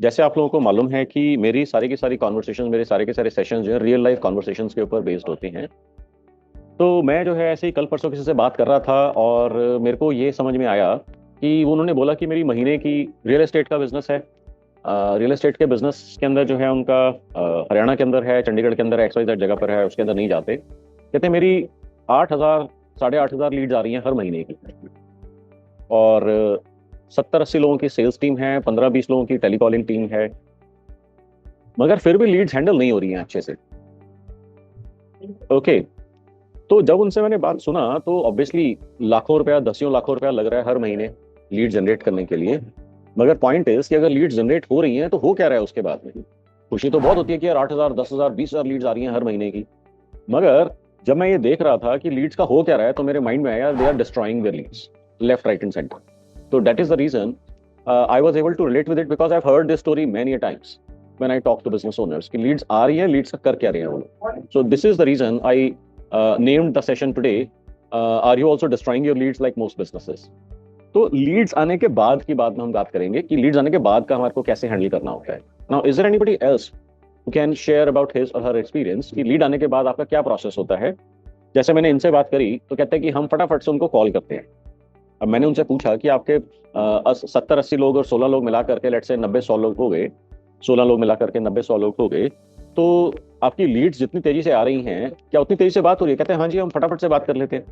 जैसे आप लोगों को मालूम है कि मेरी सारी की सारी कॉन्वर्सेशन, मेरे सारे के सारे सेशंस जो है रियल लाइफ कॉन्वर्सेशंस के ऊपर बेस्ड होते हैं। तो मैं जो है ऐसे ही कल परसों किसी से बात कर रहा था और मेरे को ये समझ में आया कि वो उन्होंने बोला कि मेरी महीने की रियल एस्टेट का बिजनेस है। रियल एस्टेट के बिजनेस के अंदर जो है उनका हरियाणा के अंदर है, चंडीगढ़ के अंदर XYZ जगह पर है, उसके अंदर नहीं जाते। कहते हैं मेरी 8,000 8,500 लीड्स आ रही हैं हर महीने की। और 70-80 लोगों की सेल्स टीम है, 15-20 लोगों की टेलीकॉलिंग टीम है, मगर फिर भी लीड्स हैंडल नहीं हो रही हैं अच्छे से। ओके। तो जब उनसे मैंने बात सुना तो ऑब्वियसली लाखों रुपया, दसियों लाखों रुपया लग रहा है हर महीने लीड जनरेट करने के लिए। मगर पॉइंट इज कि अगर लीड जनरेट हो रही हैं तो हो क्या रहा है उसके बाद में। खुशी तो बहुत होती है कि यार 8,000, 10,000, 20,000 लीड्स आ रही हैं हर महीने की। मगर जब मैं ये देख रहा था कि लीड्स का हो क्या रहा है तो मेरे माइंड में आया they are destroying their leads left, right and centre. तो that is the reason I was able to relate with it because I have heard this story many times when I talk to business owners कि leads आ रही है, Leeds का कर क्या रहे हैं वो लोग। So this is the reason I named the session today, are you also destroying your leads like most businesses? तो लीड्स आने के बाद की बात में हम बात करेंगे कि लीड्स आने के बाद का हमारे को कैसे हैंडल करना होता है। Now is there anybody else who can share about his or her experience कि लीड आने के बाद आपका क्या प्रोसेस होता है। जैसे मैंने इनसे बात करी तो कहते हैं कि हम फटाफट से उनको कॉल करते हैं। अब मैंने उनसे पूछा कि आपके 70-80 लोग और 16 लोग मिला करके लेट्स से 90-100 लोग हो गए, 16 लोग मिला करके 90-100 लोग हो गए, तो आपकी लीड्स जितनी तेजी से आ रही हैं क्या उतनी तेजी से बात हो रही है? कहते हैं हाँ जी, हम फटाफट से बात कर लेते हैं।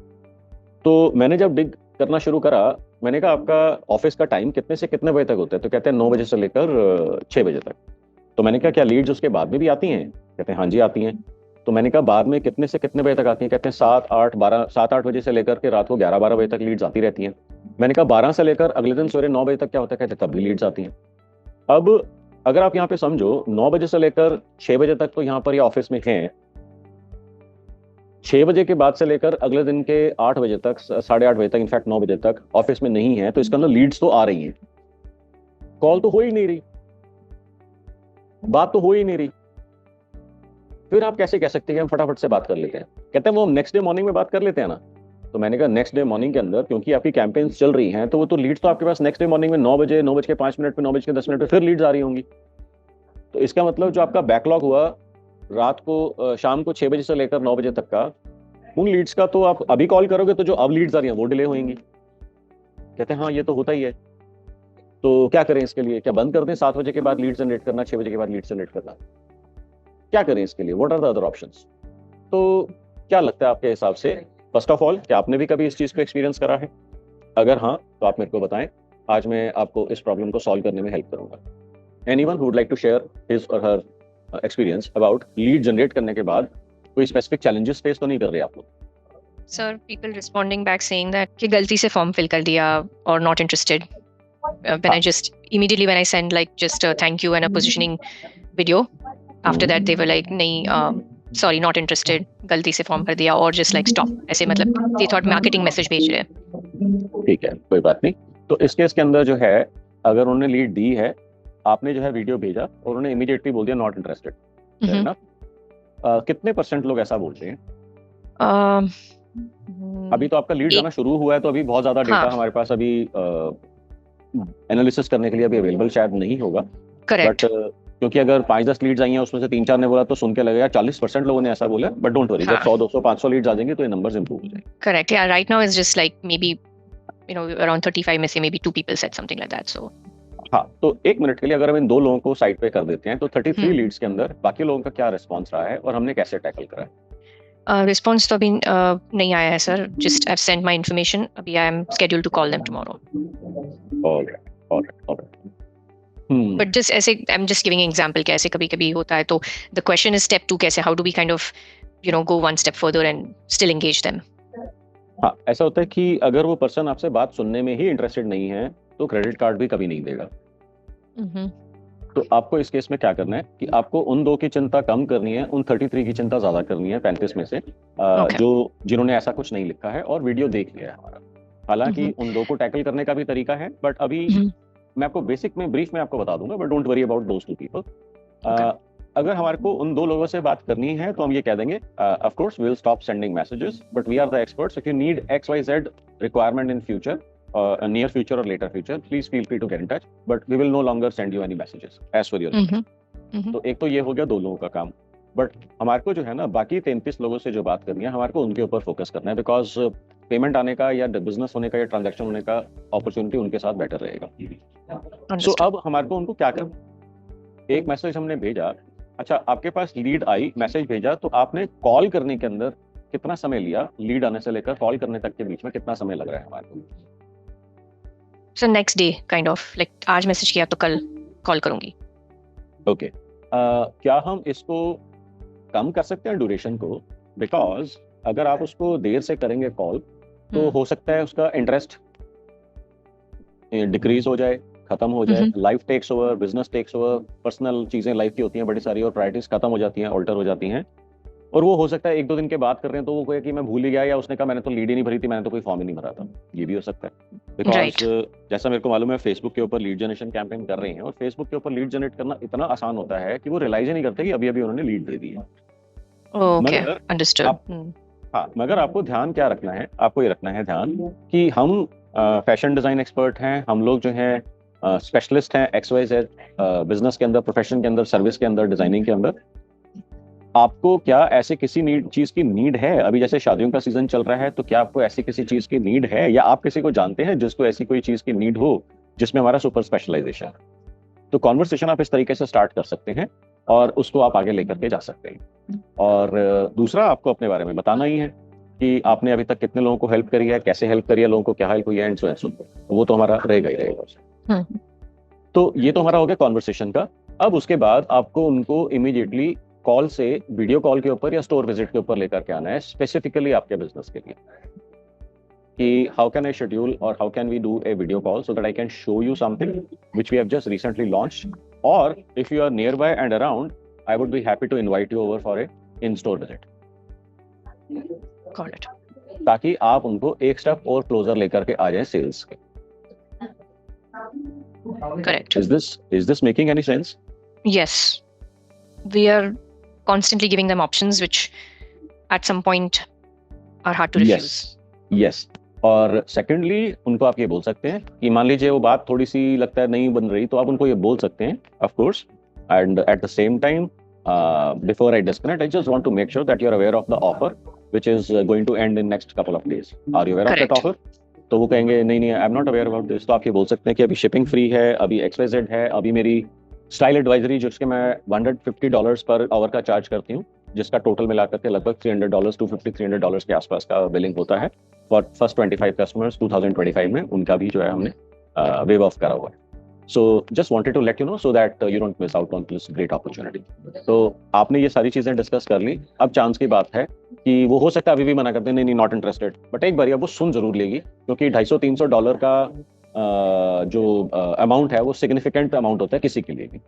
तो मैंने जब डिग करना शुरू करा, मैंने कहा आपका ऑफिस का टाइम कितने से कितने बजे तक होता है? तो कहते हैं 9 बजे से लेकर 6 बजे तक। तो मैंने कहा क्या लीड्स उसके बाद में भी आती हैं? कहते हैं हाँ जी आती हैं। तो मैंने कहा बाद में कितने से कितने बजे तक आती हैं? कहते हैं 7-8 बजे से लेकर के रात को 11-12 बजे तक लीड्स आती रहती हैं। मैंने कहा 12 से लेकर अगले दिन सवेरे 9 बजे तक क्या होता है? कहते हैं तब भी लीड्स आती हैं। अब अगर आप यहाँ पे समझो 9 बजे से लेकर 6 बजे तक तो यहाँ पर ये ऑफिस में हैं, 6 बजे के बाद से लेकर अगले दिन के 8 बजे तक, 8:30 बजे तक, इनफैक्ट 9 बजे तक ऑफिस में नहीं है, तो इसके अंदर लीड्स तो आ रही हैं, कॉल तो हो ही नहीं रही, बात तो हो ही नहीं रही। फिर आप कैसे कह सकते हैं कि हम फटाफट से बात कर लेते हैं? कहते हैं वो हम नेक्स्ट डे मॉर्निंग में बात कर लेते हैं ना। तो मैंने कहा नेक्स्ट डे मॉर्निंग के अंदर क्योंकि आपकी कैंपेन्स चल रही हैं तो वो तो लीड्स तो आपके पास नेक्स्ट डे मॉर्निंग में 9 बजे, 9:05 पे, 9:10 पे फिर लीड्स आ रही होंगी। तो इसका मतलब जो आपका बैकलॉग हुआ रात को, शाम को 6 बजे से लेकर 9 बजे तक का, उन लीड्स का तो आप अभी कॉल करोगे तो जो अब लीड्स आ रही हैं वो डिले होंगी। कहते हैं हाँ ये तो होता ही है। तो क्या करें इसके लिए? क्या बंद कर दें 7 बजे के बाद लीड जनरेट करना, 6 बजे के बाद लीड जनरेट करना? क्या करें इसके लिए? What are the other options? तो क्या लगता है आपके हिसाब से? फर्स्ट ऑफ ऑल, क्या आपने भी कभी इस चीज को एक्सपीरियंस करा है? अगर हाँ तो आप मेरे को बताएं, आज मैं आपको इस प्रॉब्लम को सॉल्व करने में हेल्प करूंगा। Anyone who would like to share his or her experience about lead generate करने के बाद कोई स्पेसिफिक चैलेंजेस फेस तो नहीं कर रहे आप लोग? Sir, people responding back saying that कि गलती से फॉर्म फिल कर दिया or not interested. When I just immediately when I send like just a thank you and a positioning video, after that they were like नहीं sorry not interested, गलती से form भर दिया और just like stop. ऐसे मतलब they thought marketing message भेज रहे हैं। ठीक है, कोई बात नहीं। तो इस केस के अंदर जो है, अगर उन्होंने लीड दी है, आपने जो है वीडियो भेजा और उन्होंने इमीडिएटली बोल दिया नॉट इंटरेस्टेड, है ना? कितने % लोग ऐसा बोलते हैं? अभी तो आपका लीड आना शुरू हुआ है तो अभी बहुत ज्यादा डेटा हमारे पास अभी एनालिसिस करने के लिए अभी अवेलेबल शायद नहीं होगा। करेक्ट। बट क्योंकि अगर 5-10 लीड्स आई हैं उसमें से 3-4 ने बोला तो सुन के लगेगा 40% लोगों ने ऐसा बोला। बट डोंट वरी, जब 100, 200, 500 लीड्स आ जाएंगे तो ये नंबर्स इंप्रूव हो जाएंगे। करेक्ट। या right now is just like may be around 35 में से may be 2 people said something like that. So हाँ, तो 1 मिनट के लिए अगर हम इन 2 लोगों को साइड पे कर देते हैं तो 33 लीड्स के अंदर बाकी लोगों का क्या रिस्पॉन्स रहा है और हमने कैसे टैकल करा है? रिस्पॉन्स तो अभी नहीं आया है sir. Just I send my information, अभी I am scheduled to call them tomorrow. Alright. But just ऐसे I am just giving example कि ऐसे कभी कभी होता है। तो द क्वेश्चन इज स्टेप 2, कैसे how do we kind of go one step further and still engage them. हाँ, ऐसा होता है कि अगर वो पर्सन आपसे बात सुनने में ही इंटरेस्टेड नहीं है तो क्रेडिट कार्ड भी कभी नहीं देगा। तो आपको इस केस में क्या करना है कि आपको उन 2 की चिंता कम करनी है, उन 33 की चिंता ज्यादा करनी है 35 में से, जो जिन्होंने ऐसा कुछ नहीं लिखा है और वीडियो देख लिया है हमारा। हालांकि उन 2 को टैकल करने का भी तरीका है, बट अभी मैं आपको बेसिक में ब्रीफ में आपको बता दूंगा, but don't worry about those 2 people. अगर हमारे को उन 2 लोगों से बात करनी है तो हम ये कह देंगे of course we will stop sending messages, but we are the experts. If you need XYZ requirement in future, near future or later future, please feel free to get in touch, but we will no longer send you any messages as per your request. तो एक तो ये हो गया 2 लोगों का काम, but हमारे को जो है ना बाकी 33 लोगों से जो बात करनी है, हमारे को उनके ऊपर फोकस करना है, बिकॉज पेमेंट आने का या बिजनेस होने का या ट्रांजैक्शन होने का अपॉर्चुनिटी उनके साथ बेटर रहेगा. सो अब हमारे को उनको क्या करना, एक मैसेज हमने भेजा, अच्छा आपके पास लीड आई, मैसेज भेजा, तो आपने कॉल करने के अंदर कितना समय लिया, लीड आने से लेकर कॉल करने तक के बीच में कितना समय लग रहा है हमारे को? So next day kind of like आज मैसेज किया तो कल कॉल करूंगी. ओके, क्या हम इसको कम कर सकते हैं ड्यूरेशन को? बिकॉज अगर आप उसको देर से करेंगे कॉल तो हो सकता है उसका इंटरेस्ट डिक्रीज हो जाए, खत्म हो जाए, life takes over, business takes over, personal चीजें लाइफ की होती हैं बड़ी सारी और प्रायोरिटीज खत्म हो जाती हैं, ऑल्टर हो जाती हैं, और वो हो सकता है 1-2 दिन के बाद कर रहे हैं तो वो कहे कि मैं भूल ही गया, या उसने कहा मैंने तो लीड ही नहीं भरी थी, मैंने तो कोई फॉर्म ही नहीं भरा था. ये भी हो सकता है, बिकॉज जैसा मेरे को मालूम है फेसबुक के ऊपर लीड जनरेशन कैंपेन कर रहे हैं, और फेसबुक के ऊपर लीड जनरेट करना इतना आसान होता है कि वो रियलाइज ही नहीं करते कि अभी अभी उन्होंने लीड दे दी है. Okay, understood. हाँ, मगर आपको ध्यान क्या रखना है, आपको ये रखना है ध्यान कि हम फैशन डिजाइन एक्सपर्ट हैं, हम लोग जो हैं स्पेशलिस्ट हैं XYZ बिजनेस के अंदर, प्रोफेशन के अंदर, सर्विस के अंदर, डिजाइनिंग के अंदर. आपको क्या ऐसे किसी चीज की नीड है? अभी जैसे शादियों का सीजन चल रहा है, तो क्या आपको ऐसी किसी चीज की नीड है, या आप किसी को जानते हैं जिसको ऐसी कोई चीज की नीड हो जिसमें हमारा सुपर स्पेशलाइजेशन? तो कॉन्वर्सेशन आप इस तरीके से स्टार्ट कर सकते हैं और उसको आप आगे लेकर के जा सकते हैं. और दूसरा, आपको अपने बारे में बताना ही है कि आपने अभी तक कितने लोगों को हेल्प करी है, कैसे हेल्प करी है, लोगों को क्या हेल्प हुई है, एंड सो एंड सो. वो तो हमारा रहेगा ही रहेगा. तो ये तो हमारा हो गया कॉन्वर्सेशन का. अब उसके बाद आपको उनको इमीडिएटली कॉल से वीडियो कॉल के ऊपर या स्टोर विजिट के ऊपर लेकर के आना है, स्पेसिफिकली आपके बिजनेस के लिए, कि हाउ कैन आई शेड्यूल और how can we do a video call so that I can show you something which we have just recently launched, और if you are near by and around, I would be happy to invite you over for a in store visit. Got it. ताकि आप उनको एक step और closure लेकर के आ जाए sales के. Correct. Is this making any sense? Yes. We are constantly giving them options which at some point are hard to refuse. Yes. और सेकेंडली उनको आप ये बोल सकते हैं कि मान लीजिए वो बात थोड़ी सी लगता है नहीं बन रही, तो आप उनको ये बोल सकते हैं, of course, and at the same time before I disconnect, I just want to make sure that you are aware of the offer which is going to end in next couple of days. Are you aware of that offer? तो वो कहेंगे नहीं I am not aware about this. तो आप ये बोल सकते हैं कि अभी शिपिंग फ्री है, अभी XYZ है, अभी मेरी स्टाइल एडवाइजरी जिसके मैं $150 पर आवर का चार्ज करती हूँ, जिसका टोटल मिला करके लगभग $300, $250-300 के आसपास का बिलिंग होता है फॉर फर्स्ट 25 कस्टमर्स 2025 में, उनका भी जो है हमने वेव ऑफ करा हुआ है. So just wanted to let you know so that you don't miss out on this great opportunity. तो आपने ये सारी चीजें डिस्कस कर ली. अब चांस की बात है कि वो हो सकता है अभी भी मना करते हैं, नहीं नॉट इंटरेस्टेड, बट एक बार वो सुन जरूर लेगी, क्योंकि $250-300 का जो अमाउंट है वो सिग्निफिकेंट अमाउंट होता है किसी के लिए भी.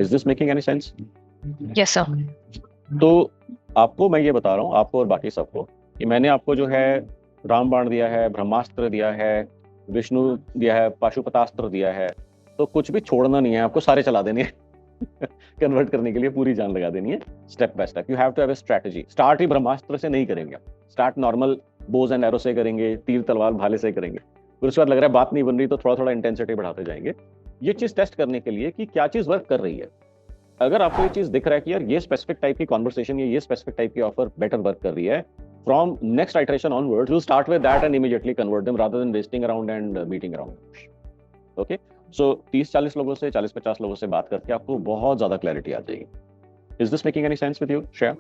Is this making any sense? Yes sir. तो आपको मैं ये बता रहा हूँ, आपको और बाकी सबको, कि मैंने आपको जो है रामबाण दिया है, ब्रह्मास्त्र दिया है, विष्णु दिया है, पाशुपतास्त्र दिया है, तो कुछ भी छोड़ना नहीं है, आपको सारे चला देने हैं कन्वर्ट करने के लिए पूरी जान लगा देनी है, step by step. You have to have a strategy. Start ही ब्रह्मास्त्र से नहीं करेंगे, start normal bows and arrow से करेंगे, तीर तलवार भाले से करेंगे, फिर उसके बाद लग रहा है बात नहीं बन रही तो थोड़ा थोड़ा इंटेंसिटी बढ़ाते जाएंगे. ये चीज टेस्ट करने के लिए कि क्या चीज वर्क कर रही है. अगर आपको ये चीज दिख रहा है कि यार ये स्पेसिफिक टाइप की कॉन्वर्सेशन या ये स्पेसिफिक टाइप की ऑफर बेटर वर्क कर रही है, from next iteration onwards we'll start with that and immediately convert them rather than wasting around and beating around. Okay, so 30-40 लोगों से, 40-50 लोगों से बात करके आपको बहुत ज्यादा क्लैरिटी आ जाएगी. Is this making any sense with you, Shreya?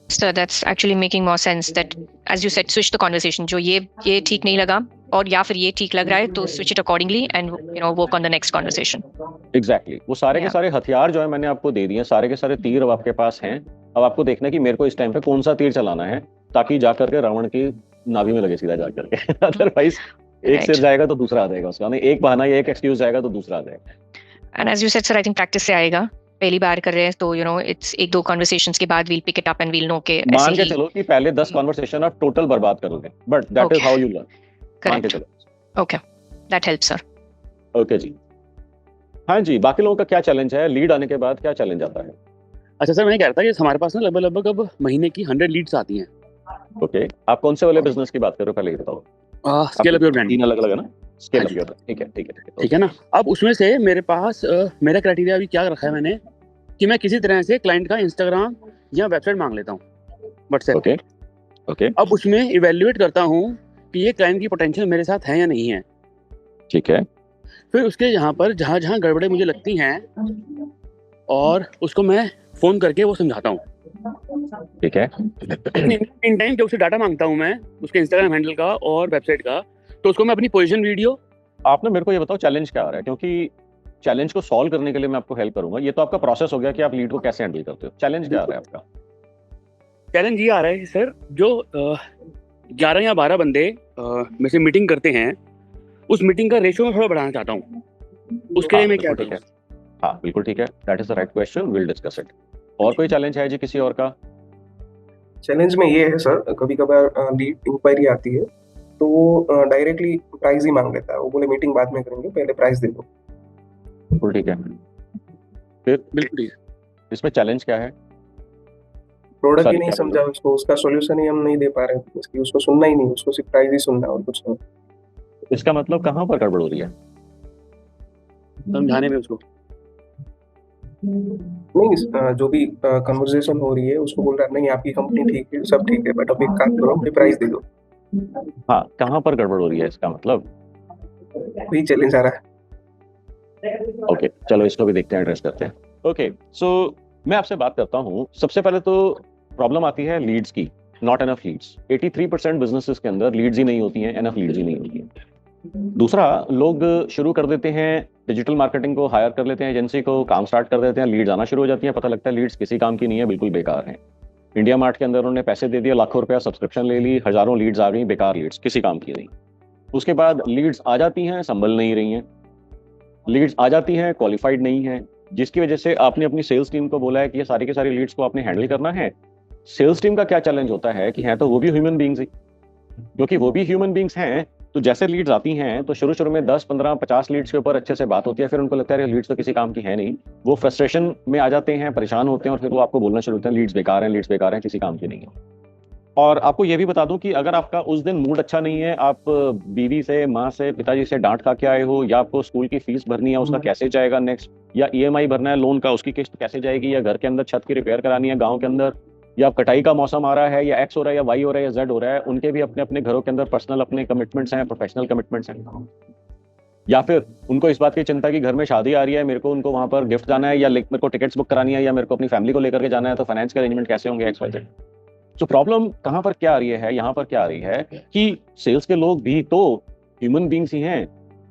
Sir, that's actually making more sense that as you said, switch the conversation. जो ये ठीक नहीं लगा और या फिर ये ठीक लग रहा है तो switch it accordingly and work on the next conversation. Exactly. वो सारे के सारे हथियार जो है मैंने आपको दे दिए, सारे के सारे तीर अब आपके पास हैं. अब आपको देखना है कि मेरे को इस टाइम पे कौन सा तीर चलाना है ताकि जाकर के रावण की नाभि में लगे सीधा जाकर के. अदरवाइज एक सिर जाएगा तो दूसरा आ जाएगा उसका, नहीं एक बहाना या एक एक्सक्यूज जाएगा तो दूसरा आ जाएगा. And as you said, sir, I think practice से आएगा. पहली बार कर रहे हैं तो it's 1-2 conversations के बाद we'll pick it up and we'll know के मान के चलो कि पहले 10 conversation आप टोटल बर्बाद करोगे, but that is how you learn. मान के चलो. Okay, that helps, sir. Okay जी. हाँ जी, बाकी लोगों का क्या चैलेंज है, लीड आने के बाद क्या चैलेंज आता है? अच्छा सर, मैं कह रहा था कि हमारे पास ना लगभग अब महीने की 100 लीड्स आती हैं. ओके, आप कौन से वाले बिजनेस की बात कर रहे हो पहले ये बताओ. स्केल अप योर ब्रांड, 3 अलग-अलग है ना? स्केल हाँ अप जी, योर, ठीक है, ठीक है, ठीक है। ठीक है ना। अब उसमें से मेरे पास मेरा क्राइटेरिया अभी क्या रखा है मैंने कि मैं किसी तरह से क्लाइंट का इंस्टाग्राम या वेबसाइट मांग लेता हूँ, व्हाट्सएप। ओके, ओके, अब उसमें इवेल्युएट करता हूँ कि ये क्लाइंट की पोटेंशियल मेरे साथ है या नहीं है। ठीक है, फिर उसके यहाँ पर जहाँ गड़बड़े मुझे लगती हैं और उसको मैं फोन करके वो समझाता हूँ। ठीक है। इन टाइम जब उससे डाटा मांगता हूँ मैं उसके इंस्टाग्राम हैंडल का और वेबसाइट का, तो उसको मैं अपनी पोजीशन वीडियो। आप ना मेरे को ये बताओ चैलेंज क्या आ रहा है? क्योंकि चैलेंज को सॉल्व करने के लिए मैं आपको हेल्प करूँगा। ये तो आपका प्रोसेस हो गया कि आप लीड को कैसे हैंडल करते हो। चैलेंज क्या आ रहा है आपका? चैलेंज ये आ रहा है सर, जो 11 या 12 बंदे में से मीटिंग करते हैं, उस मीटिंग का रेशियो मैं थोड़ा बढ़ाना चाहता हूँ। उसके लिए मैं क्या बिल्कुल ठीक करूँ? है। हाँ, बिल्कुल ठीक है। That is the right question, will discuss it. और कोई चैलेंज है जी किसी और का? चैलेंज में ये है सर, कभी कभार लीड इंक्वायरी आती है तो वो डायरेक्टली प्राइस ही मांग लेता है। वो बोले मीटिंग बाद में करेंगे, पहले प्राइस दे दो। बिल्कुल ठीक है। फिर बिल्कुल ठीक है। इसमें चैलेंज क्या है? प्रोडक्ट ही सॉरी, नहीं क्या बोल समझा रहे उसको, उसका सॉल्यूशन ही हम नहीं दे पा रहे हैं, इसकी उसको सुनना ही नहीं, उसको सिर्फ प्राइस ही सुनना है और कुछ नहीं। हो? इसका मतलब कहाँ पर गड़बड़ हो रही है? समझाने में उसको नहीं, जो भी कन्वर्सेशन हो रही है उसको बोल रहा है नहीं आपकी कंपनी ठीक है, सब ठीक है, बट अब एक काम करो, मुझे प्राइस दे दो। हाँ, कहाँ पर गड़बड़ हो रही है इसका मतलब? वही चैलेंज आ रहा है। ओके, चलो इसको भी देखते हैं, एड्रेस करते हैं। ओके, सो मैं आपसे बात करता हूँ। सबसे पहले तो प्रॉब्लम आती है लीड्स की, नॉट एनफ लीड्स। 83% बिजनेसेस के अंदर लीड्स ही नहीं होती हैं, एनफ लीड्स ही नहीं होती हैं। दूसरा, लोग शुरू कर देते हैं डिजिटल मार्केटिंग को, हायर कर लेते हैं एजेंसी को, काम स्टार्ट कर देते हैं, लीड्स आना शुरू हो जाती हैं, पता लगता है लीड्स किसी काम की नहीं है, बिल्कुल बेकार हैं। इंडिया मार्ट के अंदर उन्होंने पैसे दे दिए, लाखों रुपया सब्सक्रिप्शन ले ली, हजारों लीड्स आ गई, बेकार लीड्स, किसी काम की नहीं। उसके बाद लीड्स आ जाती हैं, संभल नहीं रही हैं। लीड्स आ जाती हैं, क्वालिफाइड नहीं है, जिसकी वजह से आपने अपनी सेल्स टीम को बोला है कि ये सारी की सारी लीड्स को आपने हैंडल करना है। सेल्स टीम का क्या चैलेंज होता है कि हैं तो वो भी ह्यूमन बींग्स ही, क्योंकि वो भी ह्यूमन बींग्स हैं। तो जैसे लीड्स आती हैं तो शुरू शुरू में 10, 15, 50 लीड्स के ऊपर अच्छे से बात होती है, फिर उनको लगता है लीड्स तो किसी काम की है नहीं, वो फ्रस्ट्रेशन में आ जाते हैं, परेशान होते हैं, और फिर वो आपको बोलना शुरू होते हैं लीड्स बेकार हैं, लीड्स बेकार हैं, किसी काम की नहीं है। और आपको ये भी बता दूं कि अगर आपका उस दिन मूड अच्छा नहीं है, आप बीवी से, माँ से, पिताजी से डांट खा के आए हो, या आपको स्कूल की फीस भरनी है, उसका कैसे जाएगा नेक्स्ट, या ईएमआई भरना है लोन का, उसकी किस्त कैसे जाएगी, या घर के अंदर छत की रिपेयर करानी है गांव के अंदर, या कटाई का मौसम आ रहा है, या एक्स हो रहा है, या वाई हो रहा है, या जेड हो रहा है, उनके भी अपने अपने घरों के अंदर पर्सनल अपने कमिटमेंट्स हैं, प्रोफेशनल कमिटमेंट्स हैं। या फिर उनको इस बात की चिंता कि घर में शादी आ रही है, मेरे को उनको वहां पर गिफ्ट जाना है, या मेरे को टिकट्स बुक करानी है, या मेरे को अपनी फैमिली को लेकर के जाना है, तो फाइनेंस के अरेंजमेंट कैसे होंगे, एक्स वाई जेड। तो प्रॉब्लम कहां पर क्या आ रही है, यहाँ पर क्या आ रही है कि सेल्स के लोग भी तो ह्यूमन बींग्स ही हैं,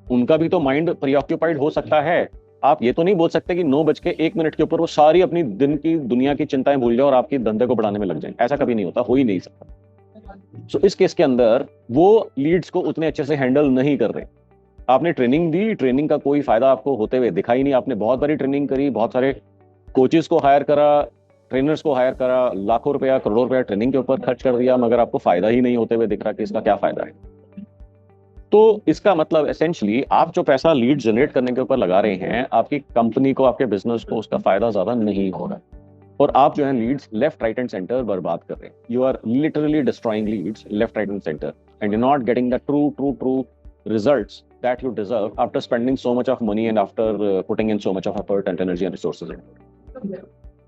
उनका भी तो माइंड प्रीऑक्यूपाइड हो सकता है। आप ये तो नहीं बोल सकते कि 9:01 के ऊपर वो सारी अपनी दिन की दुनिया की चिंताएं भूल जाए और आपके धंधे को बढ़ाने में लग जाए। ऐसा कभी नहीं होता, हो ही नहीं सकता। सो इस केस के अंदर वो लीड्स को उतने अच्छे से हैंडल नहीं कर रहे। आपने ट्रेनिंग दी, ट्रेनिंग का कोई फायदा आपको होते हुए दिखा ही नहीं। आपने बहुत बारी ट्रेनिंग करी, बहुत सारे कोचेस को हायर करा, ट्रेनर्स को हायर करा, लाखों रुपया, करोड़ों रुपया ट्रेनिंग के ऊपर खर्च कर दिया, मगर आपको फायदा ही नहीं होते हुए दिख रहा कि इसका क्या फायदा है। तो इसका मतलब एसेंशियली आप जो पैसा लीड जनरेट करने के ऊपर लगा रहे हैं, आपकी कंपनी को, आपके बिजनेस को उसका फायदा ज्यादा नहीं हो रहा है, और आप जो है leads left, right and centre बर्बाद कर रहे हैं। You are literally destroying leads left, right and centre, and you not getting the true results that you deserve after spending so much of money and after putting in so much of effort and energy and resources in it.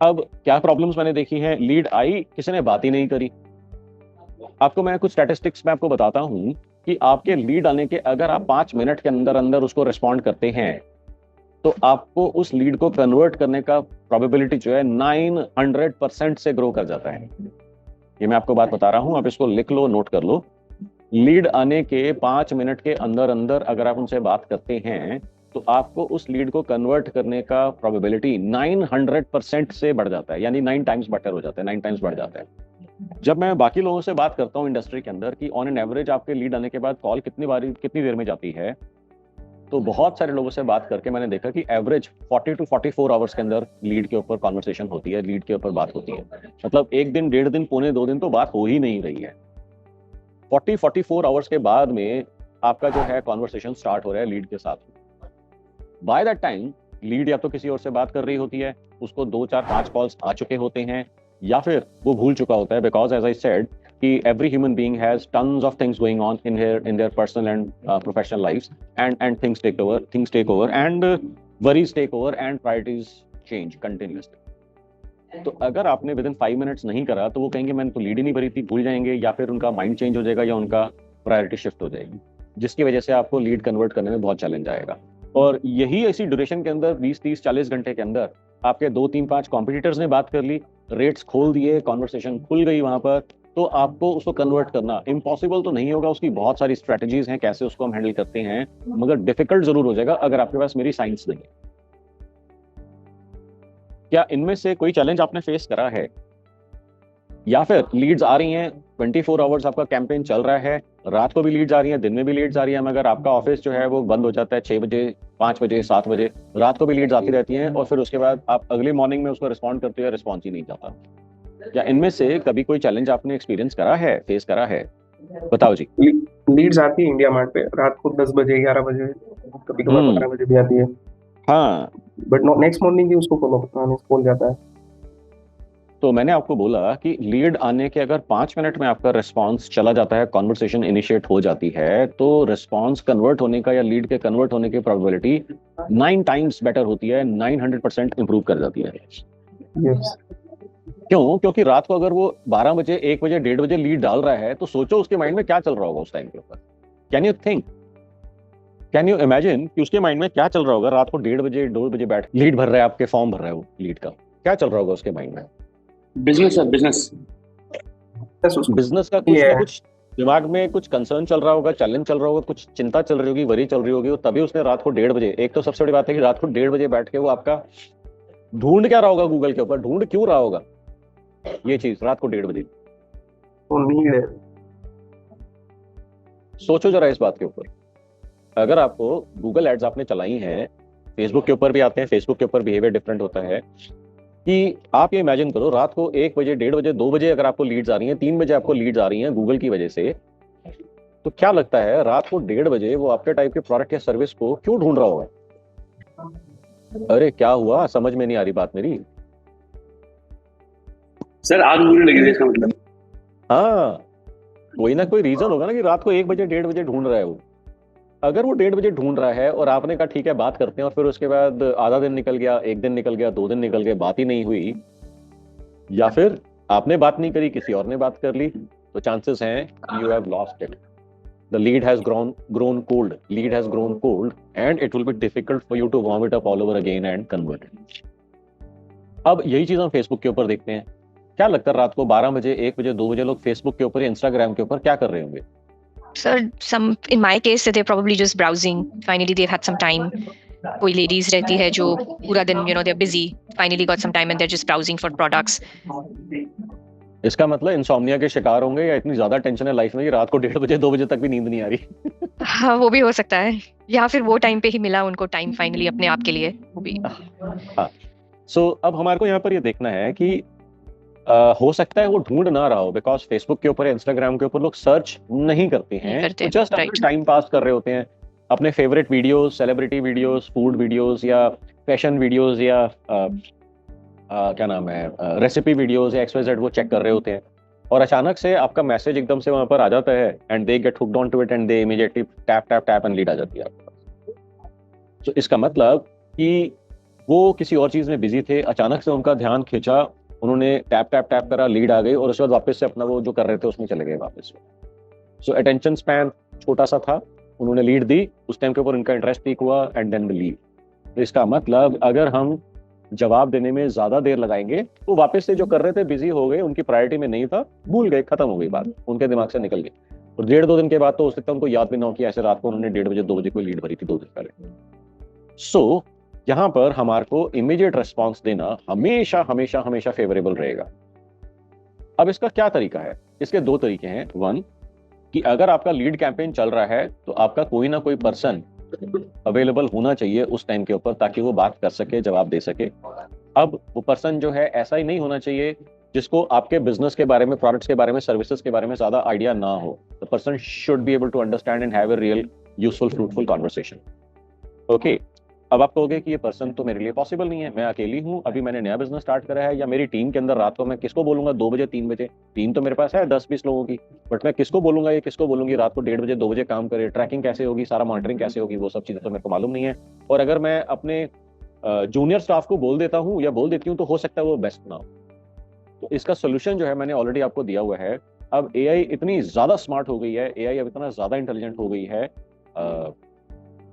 अब क्या problems मैंने देखी हैं, lead I, किसी ने बात ही नहीं करी। आपको मैं कुछ स्टैटिस्टिक्स में आपको बताता हूं कि आपके लीड आने के अगर आप 5 मिनट के अंदर अंदर उसको रिस्पॉन्ड करते हैं, तो आपको उस लीड को कन्वर्ट करने का प्रोबेबिलिटी जो है 900% से ग्रो कर जाता है। ये मैं आपको बात बता रहा हूं, आप इसको लिख लो, नोट कर लो। लीड आने के 5 मिनट के अंदर अंदर अगर आप उनसे बात करते हैं, तो आपको उस लीड को कन्वर्ट करने का प्रोबेबिलिटी 900% से बढ़ जाता है, यानी 9 टाइम्स बेटर हो जाता है, 9 टाइम्स बढ़ जाता है। जब मैं बाकी लोगों से बात करता हूँ इंडस्ट्री के अंदर कि ऑन एन एवरेज आपके लीड आने के बाद कॉल कितनी देर में जाती है, तो बहुत सारे लोगों से बात करके मैंने देखा कि एवरेज 40 to 44 आवर्स के अंदर लीड के ऊपर कॉन्वर्सेशन होती है, लीड के ऊपर बात होती है। मतलब 1 दिन, 1.5 दिन, पौने 2 दिन तो बात हो ही नहीं रही है। 40-44 आवर्स के बाद में आपका जो है कॉन्वर्सेशन स्टार्ट हो रहा है लीड के साथ। बाय दैट टाइम लीड या तो किसी और से बात कर रही होती है, उसको 2, 4, 5 कॉल्स आ चुके होते हैं, या फिर वो भूल चुका होता है, बिकॉज एज आई सेड कि every human being has tons of things going on in their personal and professional lives, and things take over, and worries take over, and priorities change continuously. तो अगर आपने with in 5 minutes नहीं करा तो वो कहेंगे मैंने तो लीड ही नहीं भरी थी, भूल जाएंगे, या फिर उनका माइंड चेंज हो जाएगा, या उनका प्रायोरिटी शिफ्ट हो जाएगी, जिसकी वजह से आपको लीड कन्वर्ट करने में बहुत चैलेंज आएगा। और यही ऐसी ड्यूरेशन के अंदर 20, 30, 40 घंटे के अंदर आपके 2, 3, 5 कॉम्पिटिटर्स ने बात कर ली, रेट्स खोल दिए, कॉन्वर्सेशन खुल गई वहां पर, तो आपको उसको कन्वर्ट करना इम्पॉसिबल तो नहीं होगा, उसकी बहुत सारी स्ट्रेटजीज हैं कैसे उसको हम हैंडल करते हैं, मगर डिफिकल्ट जरूर हो जाएगा अगर आपके पास मेरी साइंस नहीं है। क्या इनमें से कोई चैलेंज आपने फेस करा है? या फिर लीड्स आ रही हैं, 24 आवर्स आपका कैंपेन चल रहा है, रात को भी लीड्स आ रही हैं, दिन में भी लीड्स आ रही हैं, मगर आपका ऑफिस जो है वो बंद हो जाता है 6 बजे, 5 बजे, 7 बजे, रात को भी लीड्स आती रहती हैं, और फिर उसके बाद आप अगली मॉर्निंग में उसको रिस्पॉन्ड करते हो, रिस्पॉन्स ही नहीं जाता। या इनमें से कभी कोई चैलेंज आपने एक्सपीरियंस करा है, फेस करा है? बताओ जी। लीड्स आती है इंडिया मार्ट पे रात को 10 बजे, 11 बजे, कभी कभार 12 बजे भी आती है, हाँ, बट नेक्स्ट मॉर्निंग ही उसको खोल जाता है। तो मैंने आपको बोला कि लीड आने के अगर 5 मिनट में आपका रिस्पांस चला जाता है, कॉन्वर्सेशन इनिशिएट हो जाती है, तो रिस्पांस कन्वर्ट होने का या लीड के कन्वर्ट होने की प्रोबेबिलिटी 9 टाइम्स बेटर होती है, 900% इंप्रूव कर जाती है। यस। क्यों? क्योंकि रात को अगर वो 12 बजे, 1 बजे, 1:30 बजे लीड डाल रहा है, तो सोचो उसके माइंड में क्या चल रहा होगा उस टाइम के ऊपर। कैन यू इमेजिन कि उसके माइंड में क्या चल रहा होगा? रात को 1:30 बजे, 2 बजे बैठ लीड भर रहा है, आपके फॉर्म भर रहा है वो लीड का, क्या चल रहा होगा उसके माइंड में? बिजनेस है, बिजनेस का कुछ ना कुछ दिमाग में कुछ कंसर्न चल रहा होगा, चैलेंज चल रहा होगा, कुछ चिंता चल रही होगी, वरी चल रही होगी, और तभी उसने रात को 1:30 बजे, एक तो सबसे बड़ी बात है कि रात को 1:30 बजे बैठ के वो आपका ढूंढ क्या रहा होगा गूगल के ऊपर, ढूंढ क्यों रहा होगा ये चीज रात को 1:30 बजे? नीड है। सोचो जरा इस बात के ऊपर। अगर आपको गूगल एड्स आपने चलाई हैं, फेसबुक के ऊपर भी आते हैं, फेसबुक के ऊपर बिहेवियर डिफरेंट होता है, कि आप ये इमेजिन करो रात को 1 बजे, 1:30 बजे, 2 बजे अगर आपको लीड्स आ रही हैं, 3 बजे आपको लीड्स आ रही हैं गूगल की वजह से, तो क्या लगता है रात को 1:30 बजे वो आपके टाइप के प्रोडक्ट या सर्विस को क्यों ढूंढ रहा होगा? अरे क्या हुआ, समझ में नहीं आ रही बात मेरी? सर आग बुझने लगी थी इसका मतलब। हाँ, कोई ना कोई रीजन होगा ना कि रात को 1 बजे, 1:30 बजे ढूंढ रहा है वो। अगर वो 1:30 बजे ढूंढ रहा है और आपने कहा ठीक है बात करते हैं, और फिर उसके बाद आधा दिन निकल गया, 1 दिन निकल गया, 2 दिन निकल गए, बात ही नहीं हुई, या फिर आपने बात नहीं करी, किसी और ने बात कर ली, तो चांसेस हैं you have lost it. The lead has grown cold. Lead has grown cold, and it will be difficult for you to warm it up all over again and convert it. अब यही चीज हम Facebook के ऊपर देखते हैं। क्या लगता है रात को 12 बजे, 1 बजे, 2 बजे लोग फेसबुक के ऊपर या इंस्टाग्राम के ऊपर क्या कर रहे होंगे? Sir, in my case, they're probably just browsing. Finally, they've had some time. कोई ladies रहती है जो पूरा दिन, they're busy. Finally got some time and they're just browsing for products. इसका मतलब इंसोम्निया के शिकार होंगे, या इतनी ज्यादा टेंशन है लाइफ में कि रात को 1:30 बजे, 2 बजे तक भी नींद नहीं आ रही। हाँ, वो भी हो सकता है, या फिर वो टाइम पे ही मिला उनको टाइम फाइनली अपने आप के लिए, वो भी। हाँ, सो अब हमारे को यहाँ पर ये देखना है कि हो सकता है वो ढूंढ ना रहा हो, बिकॉज फेसबुक के ऊपर, इंस्टाग्राम के ऊपर लोग सर्च नहीं करते हैं, जस्ट अपना टाइम पास कर रहे होते हैं, अपने favourite videos, celebrity videos, food videos, या फैशन वीडियोस, या क्या नाम है, रेसिपी वीडियोस या XYZ वो चेक कर रहे होते हैं, और अचानक से आपका मैसेज एकदम से वहां पर आ जाता है, and they get hooked on to it, and they immediately tap tap tap and lead आ जाती है आपके पास। तो इसका मतलब कि वो किसी और चीज में बिजी थे, अचानक से उनका ध्यान खींचा, उन्होंने टैप टैप टैप करा, लीड आ गई, और उसके बाद वापस से अपना वो जो कर रहे थे उसमें चले गए वापस। सो अटेंशन स्पैन छोटा सा था, उन्होंने लीड दी, उस टाइम के ऊपर उनका इंटरेस्ट पीक हुआ, एंड देन द लीड। तो इसका मतलब अगर हम जवाब देने में ज्यादा देर लगाएंगे, तो वापस से जो कर रहे थे बिजी हो गए, उनकी प्रायोरिटी में नहीं था, भूल गए, खत्म हो गई बात, उनके दिमाग से निकल गई, और 1.5-2 दिन के बाद तो हो सकता है उनको याद भी ना हो कि ऐसे रात को उन्होंने 1:30 बजे, 2 बजे कोई लीड भरी थी 2 दिन पहले। सो यहाँ पर हमारे को इमीडिएट रेस्पॉन्स देना हमेशा हमेशा हमेशा फेवरेबल रहेगा। अब इसका क्या तरीका है? इसके 2 तरीके हैं। 1 कि अगर आपका लीड कैंपेन चल रहा है तो आपका कोई ना कोई पर्सन अवेलेबल होना चाहिए उस टाइम के ऊपर, ताकि वो बात कर सके, जवाब दे सके। अब वो पर्सन जो है ऐसा ही नहीं होना चाहिए जिसको आपके बिजनेस के बारे में, प्रोडक्ट्स के बारे में, सर्विसेज के बारे में ज्यादा आइडिया ना हो। The person should be able to understand and have a real useful fruitful conversation. Okay, अब आप कहोगे कि ये पर्सन तो मेरे लिए पॉसिबल नहीं है, मैं अकेली हूँ, अभी मैंने नया बिजनेस स्टार्ट करा है, या मेरी टीम के अंदर रात को मैं किसको बोलूंगा 2 बजे 3 बजे, टीम तो मेरे पास है 10-20 लोगों की, बट मैं किसको बोलूंगा, ये किसको बोलूंगी रात को 1:30 बजे 2 बजे काम करे, ट्रैकिंग कैसे होगी, सारा मॉनिटरिंग कैसे होगी, वो सब चीजें तो मेरे को मालूम नहीं है। और अगर मैं अपने जूनियर स्टाफ को बोल देता हूँ या बोल देती हूँ तो हो सकता है वो बेस्ट ना हो। तो इसका सोल्यूशन जो है मैंने ऑलरेडी आपको दिया हुआ है। अब एआई इतनी ज्यादा स्मार्ट हो गई है, एआई अब इतना ज्यादा इंटेलिजेंट हो गई है,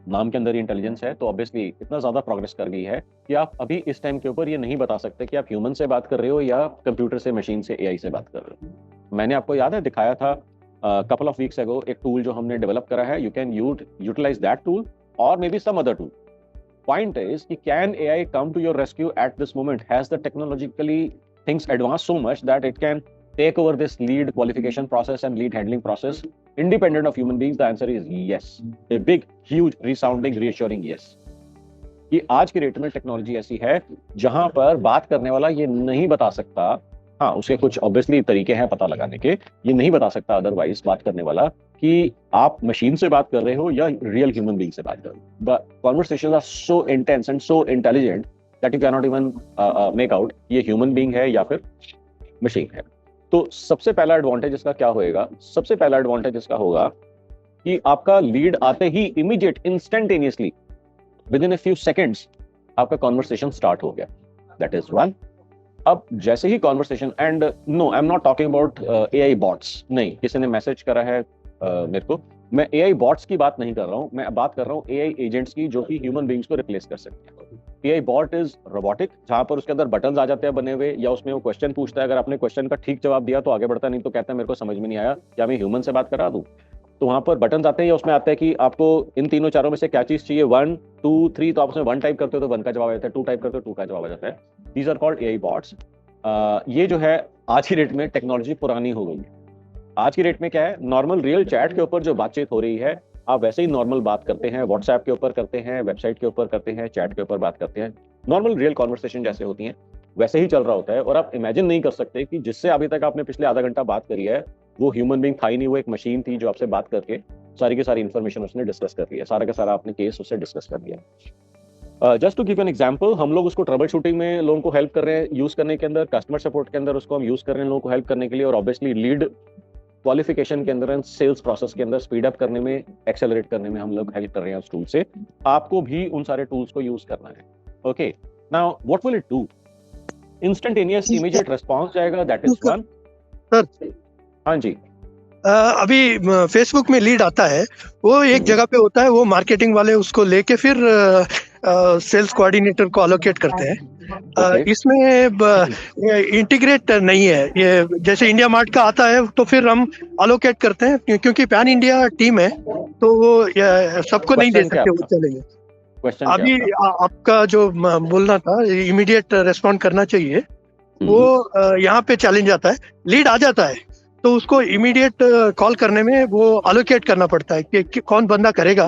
नाम के अंदर ही इंटेलिजेंस है, तो ऑब्वियसली इतना ज्यादा प्रोग्रेस कर गई है कि आप अभी इस टाइम के ऊपर ये नहीं बता सकते कि आप ह्यूमन से बात कर रहे हो या कंप्यूटर से, मशीन से, एआई से बात कर रहे हो। मैंने आपको याद है दिखाया था कपल ऑफ वीक्स अगो एक टूल जो हमने डेवलप करा है, you can utilise that tool और maybe some other tool. Point is कि can AI come to your rescue at this moment? Has the technologically things advanced so much that it can take over this lead qualification process and lead handling process independent of human beings? The answer is yes. A big, huge, resounding, reassuring yes. कि आज की date में technology ऐसी है जहां पर बात करने वाला ये नहीं बता सकता, हाँ उसके कुछ ऑब्वियसली तरीके हैं पता लगाने के, ये नहीं बता सकता अदरवाइज बात करने वाला कि आप मशीन से बात कर रहे हो या रियल ह्यूमन बीइंग से बात कर रहे हो। The conversations are so intense and so intelligent that you can not even make out ये ह्यूमन बीइंग है या फिर मशीन है। तो सबसे पहला एडवांटेज इसका क्या होएगा? सबसे पहला एडवांटेज इसका होगा कि आपका लीड आते ही immediate instantaneously within a few seconds आपका कॉन्वर्सेशन स्टार्ट हो गया। That is one. अब जैसे ही conversation, and no I am not talking about AI bots, नहीं किसी ने मैसेज करा है मेरे को, मैं एआई बॉट्स की बात नहीं कर रहा हूं, मैं बात कर रहा हूं एआई एजेंट्स की जो कि ह्यूमन बीइंग्स को रिप्लेस कर सकते हैं। एआई बॉट इज रोबोटिक, जहां पर उसके अंदर बटन्स आ जाते हैं बने हुए, या उसमें वो क्वेश्चन पूछता है, अगर आपने क्वेश्चन का ठीक जवाब दिया तो आगे बढ़ता, नहीं तो कहता है मेरे को समझ में नहीं आया, क्या मैं ह्यूमन से बात करा दूं। तो वहां पर बटन आते हैं या उसमें आता है कि आपको इन तीनों चारों में से क्या चीज चाहिए, 1 2 3, तो आप उसमें 1 टाइप करते हो तो 1 का जवाब आ जाता है, 2 टाइप करते हो 2 का जवाब आ जाता है। These are called AI bots. ये जो है आज की डेट में टेक्नोलॉजी पुरानी हो गई है। आज की डेट में क्या है, नॉर्मल रियल चैट के ऊपर जो बातचीत हो रही है, आप वैसे ही नॉर्मल बात करते हैं, व्हाट्सएप के ऊपर करते हैं, वेबसाइट के ऊपर करते हैं, चैट के ऊपर बात करते हैं, नॉर्मल रियल कॉन्वर्सेशन जैसे होती हैं वैसे ही चल रहा होता है। और आप इमेजिन नहीं कर सकते कि जिससे अभी तक आपने पिछले आधा घंटा बात करी है वो ह्यूमन बीइंग था ही नहीं, वो एक मशीन थी जो आपसे बात करके सारी की सारी इन्फॉर्मेशन उसने डिस्कस कर लिया, सारा का सारा आपने केस उससे डिस्कस कर लिया। Just to give an example, हम लोग उसको ट्रबल शूटिंग में लोगों को हेल्प कर रहे हैं यूज करने के अंदर, कस्टमर सपोर्ट के अंदर उसको हम यूज कर रहे हैं लोगों को हेल्प करने के लिए, और ऑब्वियसली लीड क्वालिफिकेशन के अंदर एंड सेल्स प्रोसेस के अंदर स्पीड अप करने में, एक्सेलरेट करने में हम लोग हेल्प कर रहे हैं उस टूल से। आपको भी उन सारे टूल्स को यूज करना है। Okay, now what will it do? Instantaneous immediate response जाएगा, दैट इज वन। सर हाँ जी, अभी फेसबुक में लीड आता है, वो एक जगह पे होता है, वो मार्केटिंग वाले उसको लेके फिर सेल्स कोऑर्डिनेटर को अलोकेट करते हैं। Okay. इसमें इंटीग्रेट नहीं है ये, जैसे इंडिया मार्ट का आता है तो फिर हम अलोकेट करते हैं, क्योंकि पैन इंडिया टीम है तो वो सबको नहीं दे Question क्या सकते, वो आपका? चलेंगे। क्वेश्चन अभी आपका जो बोलना था इमीडिएट रेस्पॉन्ड करना चाहिए, वो यहाँ पे चैलेंज आता है। लीड आ जाता है तो उसको इमीडिएट कॉल करने में वो अलोकेट करना पड़ता है कि कौन बंदा करेगा,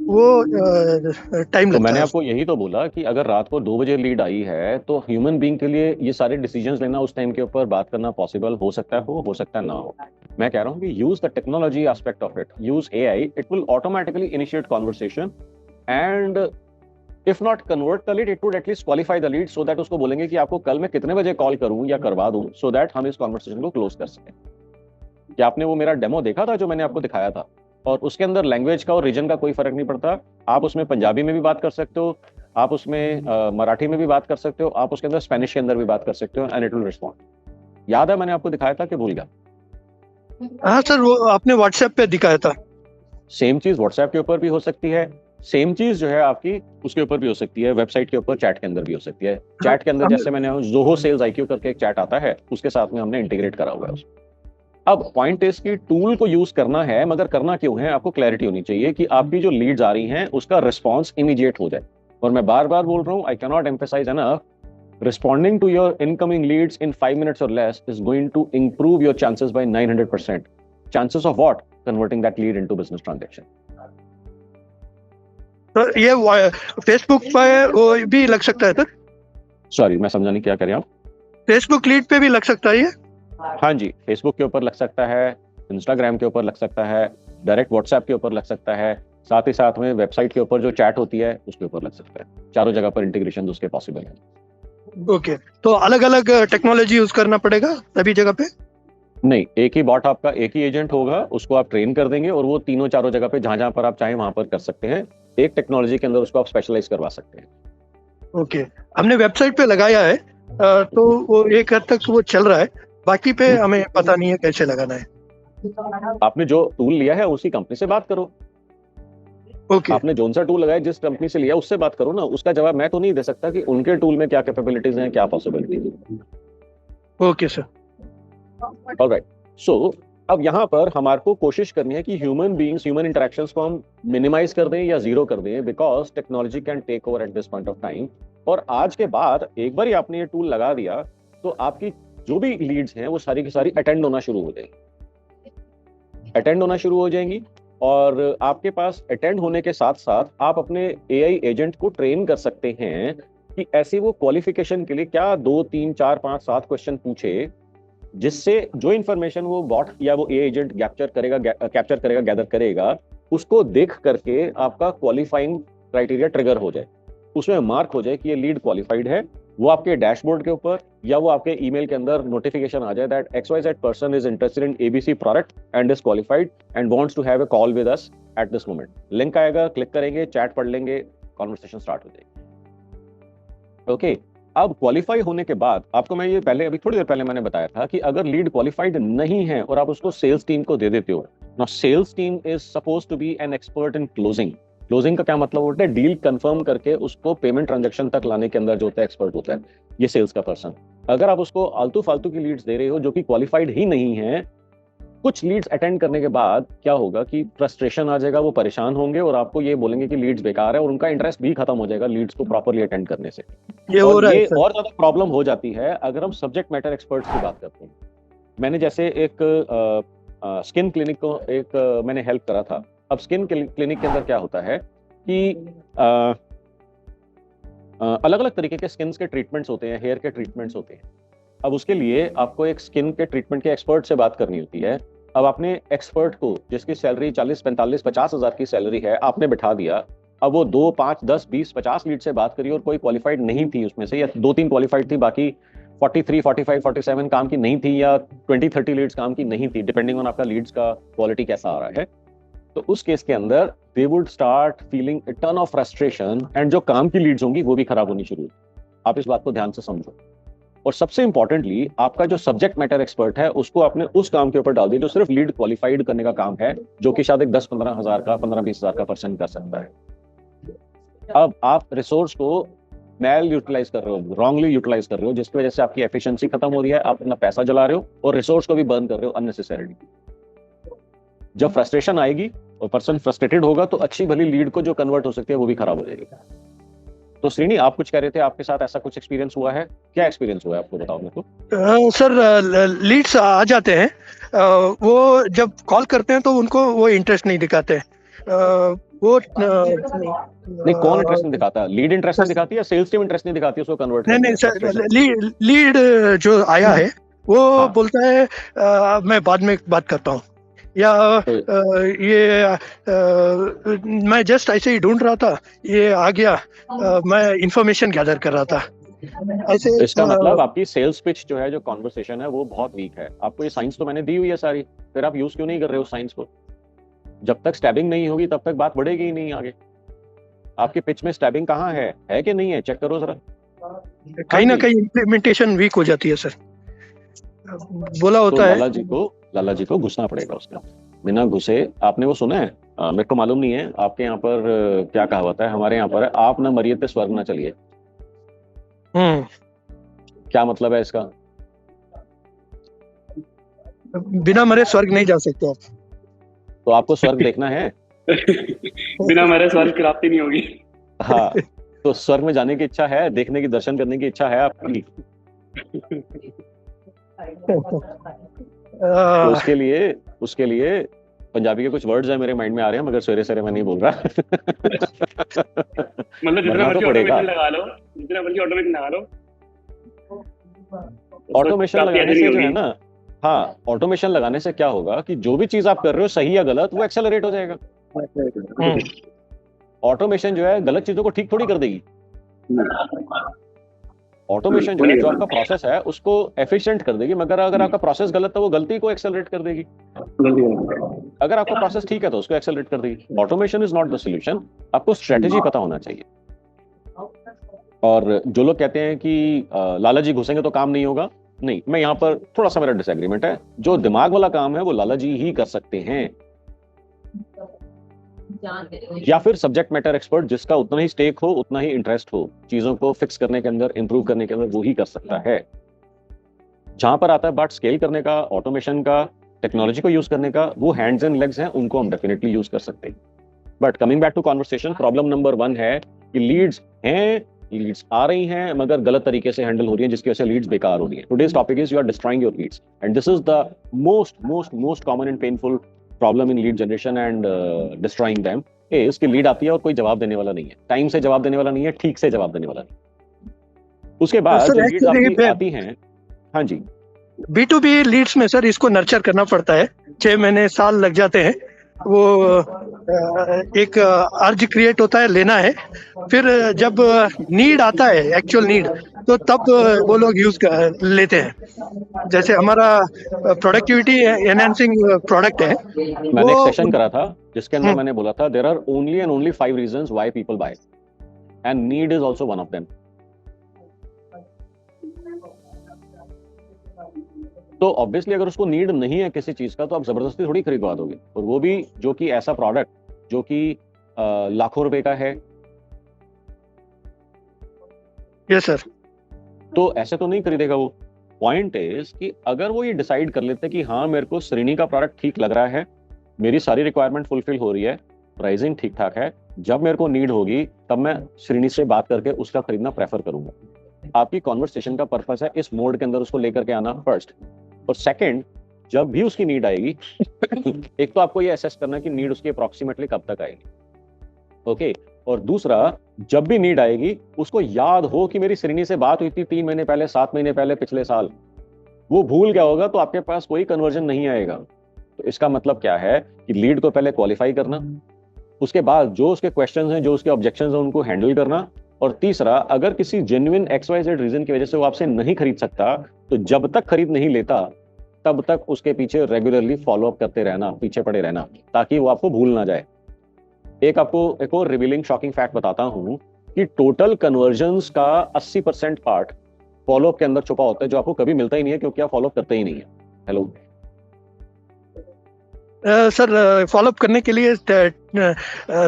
वो टाइम तो लगता मैंने है। आपको यही तो बोला कि अगर रात को 2 बजे लीड आई है तो ह्यूमन बीइंग के लिए ये सारे डिसीजंस लेना, उस टाइम के ऊपर बात करना पॉसिबल हो सकता है, हो सकता है ना हो। मैं कह रहा हूँ कि use the technology aspect of it, use AI, it will automatically initiate conversation and if not convert the lead, it would at least qualify the lead, so that उसको बोलेंगे कि आपको कल मैं कितने बजे कॉल करूं या करवा दूं, सो दैट हम इस कॉन्वर्सेशन को क्लोज कर सकें। क्या आपने वो मेरा डेमो देखा था जो मैंने आपको दिखाया था? और उसके अंदर लैंग्वेज का और रीजन का कोई फर्क नहीं पड़ता, आप उसमें पंजाबी में भी बात कर सकते हो, आप उसमें मराठी में भी बात कर सकते हो, आप उसके अंदर स्पेनिश के अंदर भी बात कर सकते हो, एंड इट विल रिस्पॉन्ड। याद है मैंने आपको दिखाया था कि भूल गया? हाँ सर, वो आपने व्हाट्सएप पे दिखाया था। सेम चीज व्हाट्सएप के ऊपर भी हो सकती है, सेम चीज जो है आपकी उसके ऊपर भी हो सकती है, वेबसाइट के ऊपर, चैट के अंदर भी हो सकती है। चैट के अंदर जैसे मैंने जोहो सेल्स आईक्यू करके एक चैट आता है, उसके साथ में हमने इंटीग्रेट करा हुआ है उसको। अब पॉइंट इज कि टूल को यूज करना है, मगर करना क्यों है, आपको क्लैरिटी होनी चाहिए कि आपकी जो लीड्स आ रही हैं उसका रिस्पॉन्स इमीडिएट हो जाए। और मैं बार बार बोल रहा हूं, I can not emphasise enough, responding to your incoming leads in 5 minutes or less is going to improve your chances by 900%. Chances of what? Converting that lead into business transaction. तो ये Facebook पे वो भी लग सकता है sir? Sorry, मैं समझा नहीं, क्या करें आप? फेसबुक लीड पे भी लग सकता है ये? हाँ जी, फेसबुक के ऊपर लग सकता है, इंस्टाग्राम के ऊपर लग सकता है, डायरेक्ट व्हाट्सएप के ऊपर लग सकता है, साथ ही साथ में वेबसाइट के ऊपर जो चैट होती है उसके ऊपर लग सकता है। चारों जगह पर इंटीग्रेशन उसके पॉसिबल है। ओके, तो अलग अलग टेक्नोलॉजी यूज करना पड़ेगा सभी जगह पे? नहीं, एक ही बॉट आपका, एक ही एजेंट होगा, उसको आप ट्रेन कर देंगे और वो तीनों चारों जगह पे जहां जहां पर आप चाहें वहां पर कर सकते हैं। एक टेक्नोलॉजी के अंदर उसको आप स्पेशलाइज करवा सकते हैं। ओके, हमने वेबसाइट पे लगाया है, तो वो एक हद तक वो चल रहा है, बाकी पे हमें पता नहीं है कैसे लगाना है। आपने जो टूल लिया है उसी कंपनी से बात करो। ओके आपने जोन सा टूल लगाया, जिस कंपनी से लिया उससे बात करो ना। उसका जवाब मैं तो नहीं दे सकता कि उनके टूल में क्या कैपेबिलिटीज हैं, क्या पॉसिबिलिटीज हैं। Okay sir. ऑलराइट, सो अब यहाँ पर हमारे को कोशिश करनी है कि ह्यूमन बीइंग्स, ह्यूमन इंटरेक्शंस को हम मिनिमाइज कर दें या जीरो कर दें, because technology can take over at this point of time. और आज के बाद एक बार ही आपने ये टूल लगा दिया तो आपकी जो भी लीड्स हैं वो सारी की सारी अटेंड होना शुरू हो जाएंगी। और आपके पास अटेंड होने के साथ साथ आप अपने एआई एजेंट को ट्रेन कर सकते हैं कि ऐसी वो क्वालिफिकेशन के लिए क्या 2, 3, 4, 5, 7 क्वेश्चन पूछे, जिससे जो इन्फॉर्मेशन वो बॉट या वो एआई एजेंट कैप्चर करेगा, गैदर करेगा, उसको देख करके आपका क्वालिफाइंग क्राइटेरिया ट्रिगर हो जाए, उसमें मार्क हो जाए कि ये लीड क्वालिफाइड है। वो आपके डैशबोर्ड के ऊपर या वो आपके ईमेल के अंदर नोटिफिकेशन आ जाए that XYZ person is interested in ABC product and is qualified and wants to have a call with us at this moment. Link आएगा, क्लिक करेंगे, चैट पढ़ लेंगे, कॉन्वर्सेशन स्टार्ट हो जाएगी। ओके, अब क्वालिफाई होने के बाद आपको मैं ये पहले, अभी थोड़ी देर पहले मैंने बताया था कि अगर लीड क्वालिफाइड नहीं है और आप उसको सेल्स टीम को दे देते हो, now sales team is suppose to be an expert in closing. Closing का क्या मतलब होता है? डील कंफर्म करके उसको पेमेंट ट्रांजैक्शन तक लाने के अंदर जो होता है एक्सपर्ट होता है ये सेल्स का पर्सन। अगर आप उसको आलतू फालतू की लीड्स दे रहे हो जो कि क्वालिफाइड ही नहीं है, कुछ लीड्स अटेंड करने के बाद क्या होगा कि फ्रस्ट्रेशन आ जाएगा, वो परेशान होंगे और आपको ये बोलेंगे कि लीड्स बेकार है, और उनका इंटरेस्ट भी खत्म हो जाएगा लीड्स को प्रॉपर्ली अटेंड करने से। ये हो और रहा ये है सर। और ज्यादा प्रॉब्लम हो जाती है अगर हम सब्जेक्ट मैटर एक्सपर्ट्स की बात करते हैं। मैंने जैसे एक स्किन क्लिनिक को मैंने हेल्प करा था। अब स्किन क्लिनिक के अंदर क्या होता है कि अलग अलग तरीके के स्किन के ट्रीटमेंट्स होते हैं, हेयर के ट्रीटमेंट्स होते हैं। अब उसके लिए आपको एक स्किन के ट्रीटमेंट के एक्सपर्ट से बात करनी होती है। अब आपने एक्सपर्ट को, जिसकी सैलरी 40, 45, 50 हजार की सैलरी है, आपने बैठा दिया। अब वो 2, 5, 10, 20, 50 लीड से बात करी और कोई क्वालिफाइड नहीं थी उसमें से, या 2-3 क्वालिफाइड थी, बाकी 43, 45, 47 काम की नहीं थी, या 20, 30 लीड्स काम की नहीं थी, डिपेंडिंग ऑन आपका लीड्स का क्वालिटी कैसा आ रहा है। तो उस केस के अंदर they would start feeling a ton of frustration, and जो काम की लीड्स होंगी वो भी खराब होनी शुरू। आप इस बात को ध्यान से समझो। और सबसे इंपॉर्टेंटली, आपका जो सब्जेक्ट मैटर एक्सपर्ट है उसको आपने उस काम के ऊपर डाल दिया जो सिर्फ लीड क्वालिफाइड करने का काम है, जो कि शायद एक 10-15 हजार का, 15-20 हजार का पर्सन कर सकता है। अब आप रिसोर्स को मैल यूटिलाइज कर रहे हो, रॉन्गली यूटिलाइज कर रहे हो, जिसकी वजह से आपकी एफिशिएंसी खत्म हो रही है, आप अपना पैसा जला रहे हो और रिसोर्स को भी बर्न कर रहे हो अननेसेसरीली। जब फ्रस्ट्रेशन आएगी और पर्सन फ्रस्ट्रेटेड होगा तो अच्छी भली लीड को जो कन्वर्ट हो सकती है वो भी खराब हो जाएगी। तो श्रीनी, आप कुछ कह रहे थे, आपके साथ ऐसा कुछ एक्सपीरियंस हुआ है? क्या एक्सपीरियंस हुआ है आपको, बताओ मेरे को। सर, लीड्स आ जाते हैं, वो जब कॉल करते हैं तो उनको वो इंटरेस्ट नहीं दिखाते। वो नहीं, कौन इंटरेस्ट नहीं दिखाता? लीड इंटरेस्ट नहीं दिखाती या सेल्स टीम इंटरेस्ट नहीं दिखाती उसको कन्वर्ट करने में? नहीं सर, लीड जो आया है वो हाँ। बोलता है मैं बाद में बात करता हूँ, या मैं जस्ट ऐसे ही ढूंढ रहा था, ये आ गया, मैं इंफॉर्मेशन गैदर कर रहा था, ऐसे। इसका मतलब आपकी सेल्स पिच जो है, जो कॉन्वर्सेशन है, वो बहुत वीक है। आपको ये साइंस तो मैंने दी हुई है सारी, फिर आप यूज क्यों नहीं कर रहे हो साइंस को? जब तक स्टैबिंग नहीं होगी तब तक बात बढ़ेगी ही नहीं आगे। आपके पिच में स्टैबिंग कहाँ है कि नहीं है, चेक करो जरा। कहीं ना कहीं इम्प्लीमेंटेशन वीक हो जाती है सर, बोला तो होता है। लाला जी को घुसना पड़ेगा उसका। बिना घुसे, आपने वो सुना है? मेरे को मालूम नहीं है आपके यहाँ पर क्या कहावत है, हमारे यहाँ पर है, आप न मरिए तो स्वर्ग न चलिए। क्या मतलब है इसका? बिना मरे स्वर्ग नहीं जा सकते आप। तो आपको स्वर्ग देखना है? बिना मरे स्वर्ग की प्राप्ति नहीं होगी। हाँ, तो स्वर्ग में जाने की इच्छा है, देखने की, दर्शन करने की इच्छा है आपकी? तो उसके लिए पंजाबी के कुछ वर्ड्स हैं मेरे माइंड में आ रहे हैं, मगर सवेरे मैं नहीं बोल रहा। मतलब जितना मर्जी ऑटोमेशन लगा लो, ऑटोमेशन लगाने से जो है ना, हाँ, ऑटोमेशन लगाने से क्या होगा कि जो भी चीज आप कर रहे हो, सही या गलत, वो एक्सेलरेट हो जाएगा। ऑटोमेशन जो है गलत चीजों को ठीक थोड़ी कर देगी। ऑटोमेशन जो है, जो आपका प्रोसेस है उसको एफिशिएंट कर देगी, मगर अगर आपका प्रोसेस गलत है वो गलती को एक्सेलरेट कर देगी। अगर आपका प्रोसेस ठीक है तो उसको एक्सेलरेट कर देगी। Automation is not the solution, आपको स्ट्रेटेजी पता होना चाहिए। और जो लोग कहते हैं कि लाला जी घुसेंगे तो काम नहीं होगा, नहीं, मैं यहाँ पर थोड़ा सा मेरा डिसएग्रीमेंट है। जो दिमाग वाला काम है वो लाला जी ही कर सकते हैं, या फिर सब्जेक्ट मैटर एक्सपर्ट जिसका उतना ही स्टेक हो, उतना ही इंटरेस्ट हो चीजों को फिक्स करने के अंदर, इंप्रूव करने के अंदर, वो ही कर सकता है। जहां पर आता है बात स्केल करने का, ऑटोमेशन का, टेक्नोलॉजी को यूज करने का, वो हैंड्स एंड लेग्स हैं, उनको हम डेफिनेटली यूज कर सकते हैं। But coming back to conversation, problem number 1 है कि लीड्स हैं, लीड्स आ रही हैं मगर गलत तरीके से हैंडल हो रही है, जिसकी वजह से लीड्स बेकार हो रही है। Today's topic is you are destroying your leads, and this is the most common and painful problem in lead generation and destroying them. इसकी लीड आती है और कोई जवाब देने वाला नहीं है, टाइम से जवाब देने वाला नहीं है, ठीक से जवाब देने वाला नहीं। उसके बाद सर, जब लीड्स actually आपकी आती हैं, हाँ जी, B2B लीड्स में सर इसको नर्चर करना पड़ता है, 6 महीने साल लग जाते हैं। वो एक अर्ज क्रिएट होता है, लेना है, फिर जब नीड आता है, एक्चुअल नीड, तो तब वो लोग यूज लेते हैं। जैसे हमारा प्रोडक्टिविटी एनहांसिंग प्रोडक्ट है, मैंने एक वो सेशन करा था जिसके अंदर मैंने बोला था there are only and only 5 reasons why people buy, and need is also one of them. तो ऑब्वियसली अगर उसको नीड नहीं है किसी चीज का तो आप जबरदस्ती थोड़ी खरीदवा दोगे, और वो भी जो कि ऐसा प्रोडक्ट जो कि लाखों रुपए का है। Yes sir. तो ऐसे तो नहीं खरीदेगा वो। पॉइंट इज कि अगर वो ये डिसाइड कर लेते कि हाँ मेरे को श्रेणी का प्रोडक्ट ठीक लग रहा है, मेरी सारी रिक्वायरमेंट फुलफिल हो रही है, प्राइसिंग ठीक ठाक है, जब मेरे को नीड होगी तब मैं श्रेणी से बात करके उसका खरीदना प्रेफर करूंगा। आपकी कॉन्वर्सेशन का पर्पस है इस मोड के अंदर उसको लेकर के आना फर्स्ट, और सेकंड जब भी उसकी नीड आएगी एक तो आपको ये असेस करना कि नीड उसकी अप्रोक्सीमेटली कब तक आएगी, ओके, और दूसरा जब भी नीड आएगी उसको याद हो कि मेरी श्रेणी से बात हुई थी 3 महीने पहले, 7 महीने पहले, पिछले साल। वो भूल गया होगा तो आपके पास कोई कन्वर्जन नहीं आएगा। तो इसका मतलब क्या है कि लीड को पहले क्वालिफाई करना, उसके बाद जो उसके क्वेश्चंस हैं, जो उसके ऑब्जेक्शंस हैं, उनको हैंडल करना, और तीसरा अगर किसी जेन्युइन XYZ रीजन की वजह से वो आपसे नहीं खरीद सकता तो जब तक खरीद नहीं लेता तब तक उसके पीछे रेगुलरली फॉलो अप करते रहना, पीछे पड़े रहना, ताकि वो आपको भूल ना जाए। आपको एक और रिवीलिंग शॉकिंग फैक्ट बताता हूं कि टोटल कन्वर्जन्स का 80% पार्ट फॉलोअप के अंदर छुपा होता है, जो आपको कभी मिलता ही नहीं है क्योंकि आप फॉलोअप करते ही नहीं है। हेलो सर, फॉलोअप करने के लिए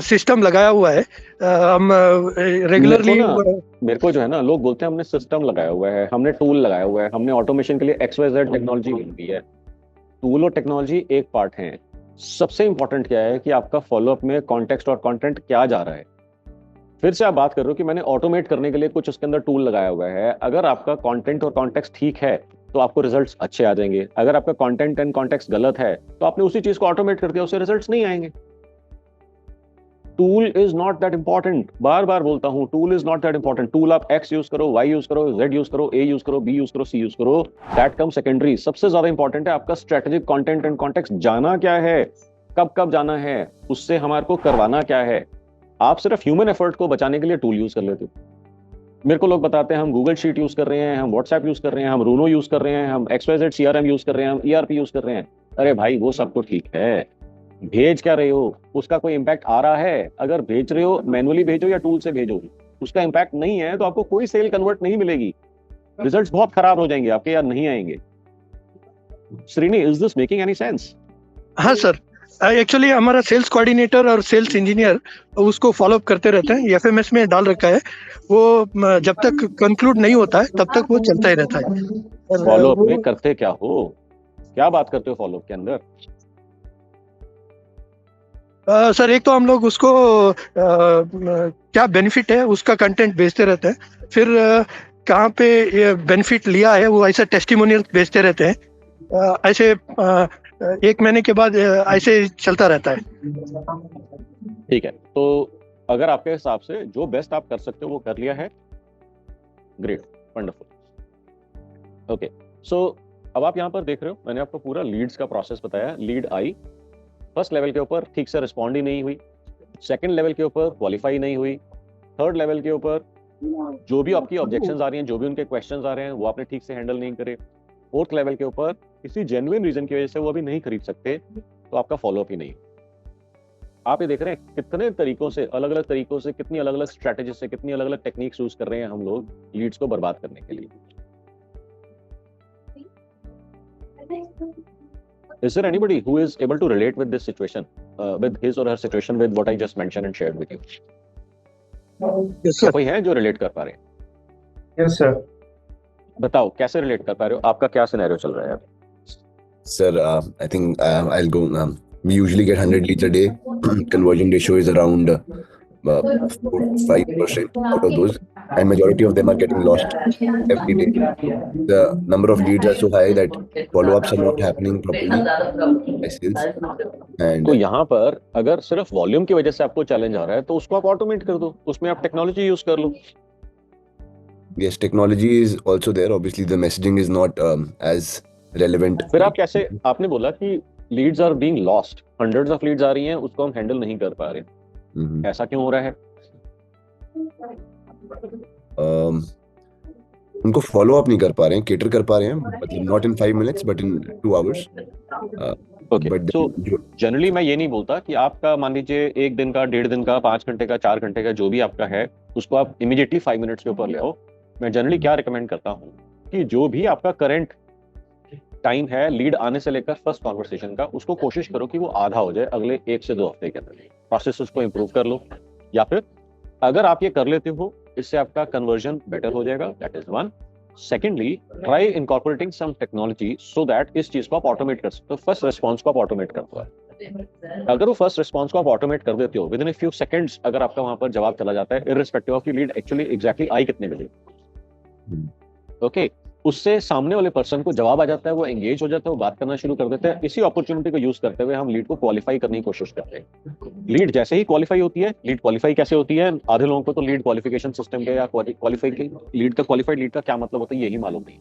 सिस्टम लगाया हुआ है, हम रेगुलरली। मेरे को जो है ना, लोग बोलते हैं हमने सिस्टम लगाया हुआ है, हमने टूल लगाया हुआ है, हमने ऑटोमेशन के लिए XYZ टेक्नोलॉजी ली है। टूल और टेक्नोलॉजी एक पार्ट है, सबसे इंपॉर्टेंट क्या है कि आपका फॉलोअप में कॉन्टेक्स्ट और कंटेंट क्या जा रहा है। फिर से आप बात कर रहे हो कि मैंने ऑटोमेट करने के लिए कुछ उसके अंदर टूल लगाया हुआ है। अगर आपका कंटेंट और कॉन्टेक्स्ट ठीक है तो आपको रिजल्ट्स अच्छे आ जाएंगे। अगर आपका कंटेंट एंड कॉन्टेक्स्ट गलत है तो आपने उसी चीज को ऑटोमेट कर दिया, उससे रिजल्ट्स नहीं आएंगे। Tool is not that important, बार बार बोलता हूं, tool is not that important. Tool आप X यूज करो, Y यूज करो, Z यूज करो, A यूज करो, B यूज करो, C यूज करो, दैट कम सेकेंडरी। सबसे ज्यादा इंपॉर्टेंट है आपका स्ट्रेटेजिक कंटेंट एंड कॉन्टेक्स्ट, जाना क्या है, कब कब जाना है, उससे हमारे को करवाना क्या है। आप सिर्फ ह्यूमन एफर्ट को बचाने के लिए टूल यूज कर लेते हो। मेरे को लोग बताते हैं हम गूगल शीट यूज कर रहे हैं, हम व्हाट्सएप यूज कर रहे हैं, हम रूनो यूज कर रहे हैं, हम XYZ CRM यूज कर रहे हैं, हम ERP यूज कर रहे हैं। अरे भाई वो सब तो ठीक है, भेज क्या रहे हो, उसका कोई इंपैक्ट आ रहा है? अगर भेज रहे हो मैनुअली भेजो या टूल से भेजो, उसका इंपैक्ट नहीं है तो आपको कोई सेल कन्वर्ट नहीं मिलेगी, रिजल्ट्स बहुत खराब हो जाएंगे आपके, या नहीं आएंगे। Srini, is this making any sense? हाँ सर, एक्चुअली हमारा सेल्स कोऑर्डिनेटर और सेल्स इंजीनियर उसको फॉलोअप करते रहते हैं, FMS में डाल रखा है। वो जब तक कंक्लूड नहीं होता है तब तक वो चलता ही रहता है। फॉलोअप में करते क्या हो, क्या बात करते हो फॉलोअप के अंदर? सर, एक तो हम लोग उसको क्या बेनिफिट है उसका कंटेंट भेजते रहते हैं, फिर कहाँ पे ये बेनिफिट लिया है वो ऐसा टेस्टिमोनियल भेजते रहते हैं। ऐसे 1 महीने के बाद ऐसे चलता रहता है। ठीक है, तो अगर आपके हिसाब से जो बेस्ट आप कर सकते हो वो कर लिया है, ग्रेट, वंडरफुल। ओके, सो अब आप यहाँ पर देख रहे हो, मैंने आपको पूरा लीड्स का प्रोसेस बताया। लीड आई, फर्स्ट लेवल के ऊपर ठीक से रिस्पॉन्ड ही नहीं हुई, सेकंड लेवल के ऊपर क्वालिफाई नहीं हुई, थर्ड लेवल के ऊपर जो भी आपकी ऑब्जेक्शंस आ रही हैं, जो भी उनके क्वेश्चंस आ रहे हैं, वो आपने ठीक से हैंडल नहीं करे, फोर्थ लेवल के ऊपर किसी जेन्युइन रीजन की वजह से वो अभी नहीं खरीद सकते, तो आपका फॉलोअप ही नहीं। आप ये देख रहे हैं कितने तरीकों से, अलग अलग तरीकों से, कितनी अलग अलग स्ट्रेटेजी से, कितनी अलग अलग टेक्निक्स यूज कर रहे हैं हम लोग लीड्स को बर्बाद करने के लिए। Is there anybody who is able to relate with this situation, with his or her situation, with what I just mentioned and shared with you? Yes, क्या sir. कोई है जो रिलेट कर पा रहे हैं? Yes sir. बताओ कैसे रिलेट कर पा रहे हो, आपका क्या सिनेरियो चल रहा है? Sir, I think I'll go. We usually get 100 leads a day. Conversion ratio is around 4-5% out of those, and majority of them are getting lost every day. The number of leads are so high that follow-ups are not happening properly by sales. And तो यहाँ पर अगर सिर्फ volume की वजह से आपको challenge आ रहा है तो उसको आप ऑटोमेट कर दो, उसमें आप टेक्नोलॉजी यूज कर लो। yes, technology is also there. Obviously, the messaging is not as relevant. फिर आप कैसे, आपने बोला कि leads are being lost, hundreds of leads आ रही हैं, उसको हम हैंडल नहीं कर पा रहे, ऐसा क्यों हो रहा है? उनको फॉलो अप नहीं कर पा रहे हैं, केटर कर पा रहे हैं, मतलब not in 5 minutes but in 2 hours. Okay, so generally मैं ये नहीं बोलता कि आपका मान लीजिए 1 दिन का, 1.5 दिन का, 5 घंटे का, 4 घंटे का, जो भी आपका है उसको आप इमीडिएटली 5 मिनट्स के ऊपर ले आओ। मैं जनरली क्या रिकमेंड करता हूँ कि जो भी आपका करंट टाइम है लीड आने से लेकर फर्स्ट कॉन्वर्सेशन का, उसको कोशिश करो कि वो आधा हो जाए अगले 1 से 2 हफ्ते के अंदर। प्रोसेस उसको इंप्रूव कर लो, या फिर अगर आप ये कर लेते हो इससे आपका कन्वर्जन बेटर हो जाएगा, that is one. Secondly, try incorporating some technology so that इस चीज को आप ऑटोमेट कर सकते हो, फर्स्ट रिस्पॉन्स को आप ऑटोमेट कर दो। अगर वो फर्स्ट रिस्पॉन्स को आप ऑटोमेट कर देते हो, with in a few seconds अगर आपका वहां पर जवाब चला जाता है, इररिस्पेक्टिव ऑफ की लीड एक्चुअली एग्जैक्टली आई कितने बजे, ओके, उससे सामने वाले पर्सन को जवाब आ जाता है, वो एंगेज हो जाता है, वो बात करना शुरू कर देते हैं। इसी अपॉर्चुनिटी को यूज करते हुए हम लीड को क्वालिफाई करने की कोशिश करते हैं। लीड जैसे ही क्वालिफाई होती है, लीड क्वालिफाई कैसे होती है, आधे लोगों को तो लीड क्वालिफिकेशन सिस्टम के या क्वालिफाई की लीड का, क्वालिफाइड लीड का क्या मतलब होता है यही मालूम नहीं।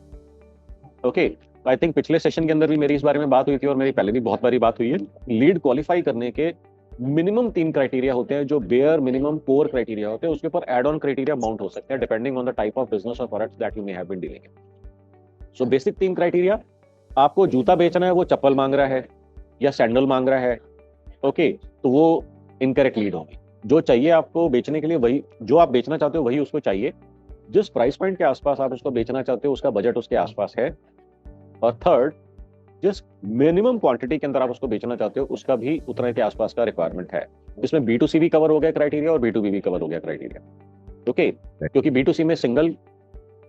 ओके, आई थिंक पिछले सेशन के अंदर भी मेरी इस बारे में बात हुई थी और मेरी पहले भी बहुत बारी बात हुई है। लीड क्वालिफाई करने के मिनिमम 3 क्राइटेरिया होते हैं जो बेयर मिनिमम कोर क्राइटेरिया होते हैं, उसके ऊपर एड ऑन क्राइटेरिया माउंट हो सकते हैं depending on the type of business और products that you may have been dealing. So basic 3 criteria, आपको जूता बेचना है, वो चप्पल मांग रहा है या सैंडल मांग रहा है, ओके, तो वो इनकरेक्ट लीड होगी। जो चाहिए आपको बेचने के लिए वही, जो आप बेचना चाहते हो वही उसको चाहिए, जिस प्राइस पॉइंट के आसपास आप उसको बेचना चाहते हो उसका बजट उसके आसपास है, और थर्ड, जिस मिनिमम क्वांटिटी के अंदर आप उसको बेचना चाहते हो उसका भी उतने के आसपास का रिक्वायरमेंट है। इसमें B2C भी कवर हो गया क्राइटेरिया और B2B भी कवर हो गया क्राइटेरिया, ओके, क्योंकि B2C में सिंगल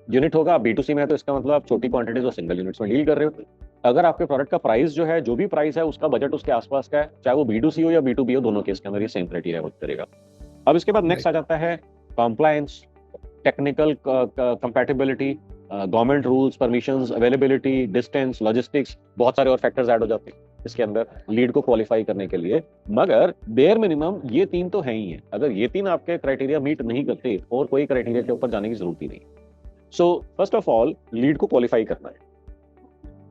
यूनिट होगा, B2C में है तो इसका मतलब आप छोटी क्वांटिटीज और सिंगल यूनिट्स में डील कर रहे हो। अगर आपके प्रोडक्ट का प्राइस जो है, जो भी प्राइस है उसका बजट उसके आसपास का है, चाहे वो B2C हो या B2B हो, दोनों केस के अंदर ये सेम क्राइटेरिया वर्क करेगा। अब इसके बाद नेक्स्ट आ जाता है compliance, technical compatibility, government rules, permissions, availability, distance, logistics, बहुत सारे और फैक्टर्स ऐड हो जाते हैं इसके अंदर लीड को क्वालिफाई करने के लिए। मगर बेयर मिनिमम ये 3 तो है ही है। अगर ये 3 आपके क्राइटेरिया मीट नहीं करते और कोई क्राइटेरिया के ऊपर जाने की जरूरत ही नहीं। So first of all lead को क्वालिफाई करना है।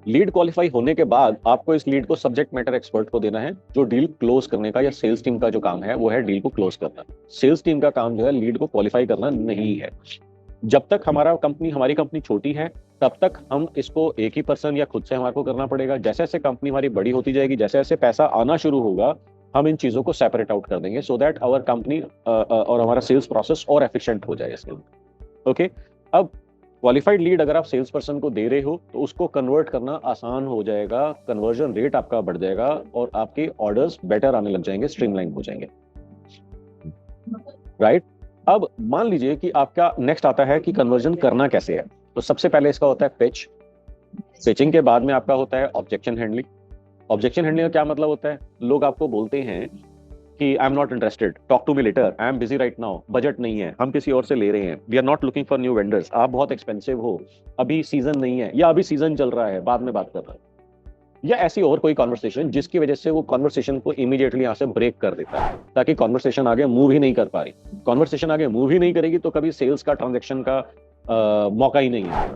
लीड क्वालिफाई होने के बाद आपको इस लीड को सब्जेक्ट मैटर एक्सपर्ट को देना है, जो डील क्लोज करने का, या सेल्स टीम का जो काम है वो है डील को क्लोज करना। सेल्स टीम का काम जो है लीड को क्वालिफाई करना नहीं है। जब तक हमारी कंपनी छोटी है तब तक हम इसको एक ही पर्सन या खुद से हमारे को करना पड़ेगा। जैसे जैसे कंपनी हमारी बड़ी होती जाएगी, जैसे जैसे पैसा आना शुरू होगा, हम इन चीजों को सेपरेट आउट कर देंगे सो दैट आवर कंपनी और हमारा सेल्स प्रोसेस और एफिशिएंट हो जाए इसके अंदर। ओके, अब क्वालिफाइड लीड अगर आप सेल्स पर्सन को दे रहे हो तो उसको कन्वर्ट करना आसान हो जाएगा, कन्वर्जन रेट आपका बढ़ जाएगा और आपके ऑर्डर्स बेटर आने लग जाएंगे, स्ट्रीमलाइन हो जाएंगे, राइट। अब मान लीजिए कि आपका नेक्स्ट आता है कि कन्वर्जन करना कैसे है। तो सबसे पहले इसका होता है पिच। पिचिंग के बाद में आपका होता है ऑब्जेक्शन हैंडलिंग। ऑब्जेक्शन हैंडलिंग का क्या मतलब होता है? लोग आपको बोलते हैं कि I am not interested, talk to me later, I am busy right now, budget नहीं है, हम किसी और से ले रहे हैं, we are not looking for new vendors, आप बहुत एक्सपेंसिव हो, अभी सीजन नहीं है, या अभी सीजन चल रहा है, बाद में बात कर रहा है, या ऐसी और कोई कॉन्वर्सेशन जिसकी वजह से वो कॉन्वर्सेशन को इमीडिएटली यहाँ से ब्रेक कर देता है ताकि कॉन्वर्सेशन आगे मूव ही नहीं कर पा रही। कॉन्वर्सेशन आगे मूव ही नहीं करेगी तो कभी सेल्स का, ट्रांजैक्शन का मौका ही नहीं है।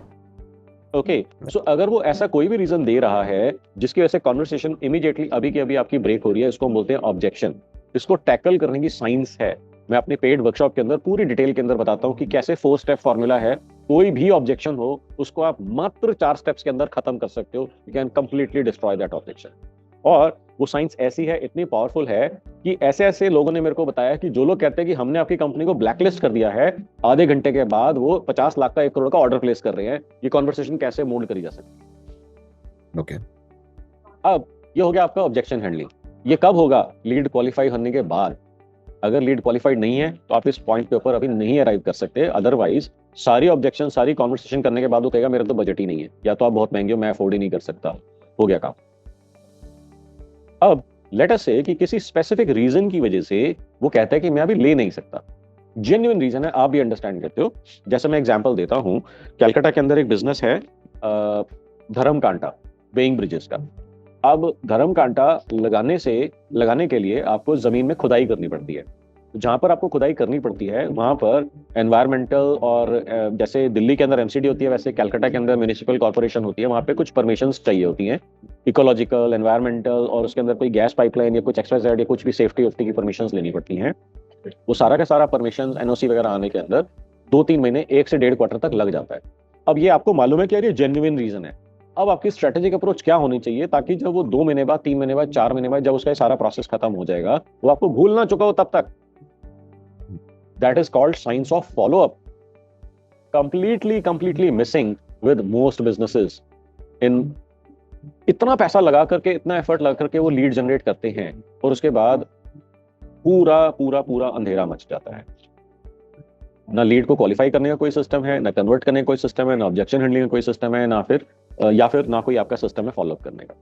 ओके सो अगर वो ऐसा कोई भी रीजन दे रहा है जिसकी वजह से कॉन्वर्सेशन इमीडिएटली अभी की अभी आपकी ब्रेक हो रही है, इसको हम बोलते हैं ऑब्जेक्शन। इसको टैकल करने की साइंस है। मैं अपने पेड वर्कशॉप के अंदर पूरी डिटेल के अंदर बताता हूँ कि कैसे 4 स्टेप फॉर्मूला है। कोई भी ऑब्जेक्शन हो उसको आप मात्र 4 स्टेप्स के अंदर खत्म कर सकते हो। You can completely destroy that objection. और वो साइंस ऐसी है, इतनी पावरफुल है कि ऐसे ऐसे लोगों ने मेरे को बताया कि जो लोग कहते हैं कि हमने आपकी कंपनी को ब्लैकलिस्ट कर दिया है, आधे घंटे के बाद वो 50 लाख का 1 करोड़ का ऑर्डर प्लेस कर रहे हैं। ये कॉन्वर्सेशन कैसे मोल्ड करी जा सकती है। Okay. अब ये हो गया आपका ऑब्जेक्शन हैंडलिंग। ये कब होगा? लीड क्वालिफाई होने के बाद। अगर लीड क्वालिफाइड नहीं है तो आप इस पॉइंट के ऊपर अभी नहीं अराइव कर सकते। अदरवाइज सारी ऑब्जेक्शन, सारी कॉन्वर्सेशन करने के बाद वो कहेगा मेरा तो बजट ही नहीं है, या तो आप बहुत महंगे हो, मैं अफोर्ड ही नहीं कर सकता। हो गया काम। अब लेट अस से कि किसी स्पेसिफिक रीजन की वजह से वो कहता है कि मैं अभी ले नहीं सकता। जेन्युइन रीजन है, आप भी अंडरस्टैंड करते हो। जैसे मैं एग्जांपल देता हूं, कलकत्ता के अंदर एक बिजनेस है धर्म कांटा, बेइंग ब्रिजेस का। अब धर्म कांटा लगाने के लिए आपको जमीन में खुदाई करनी पड़ती है। जहां पर आपको खुदाई करनी पड़ती है वहां पर एनवायरमेंटल और जैसे दिल्ली के अंदर एमसीडी होती है, वैसे कलकत्ता के अंदर म्युनिसिपल कॉर्पोरेशन होती है। वहां पे कुछ परमिशंस चाहिए होती हैं, इकोलॉजिकल, एनवायरमेंटल, और उसके अंदर कोई गैस पाइपलाइन या कुछ एक्सवाइजेड या कुछ भी सेफ्टी वेफ्टी की परमिशंस लेनी पड़ती हैं। वो सारा का सारा परमिशन, एनओसी वगैरह आने के अंदर 2-3 महीने, 1 से 1.5 क्वार्टर तक लग जाता है। अब ये आपको मालूम है कि यार ये जेन्युइन रीजन है। अब आपकी स्ट्रेटेजिक अप्रोच क्या होनी चाहिए ताकि जब वो 2 महीने बाद, 3 महीने बाद, 4 महीने बाद जब उसका सारा प्रोसेस खत्म हो जाएगा, वो आपको भूल ना चुका हो तब तक। That is called science of follow up. Completely missing with most businesses. इन इतना पैसा लगा करके, इतना एफर्ट लगा करके वो लीड जनरेट करते हैं और उसके बाद पूरा अंधेरा मच जाता है। ना लीड को क्वालिफाई करने का कोई सिस्टम है, ना कन्वर्ट करने का कोई सिस्टम है, ना ऑब्जेक्शन हैंडलिंग का कोई सिस्टम है, ना फिर ना कोई आपका सिस्टम है फॉलोअप करने का।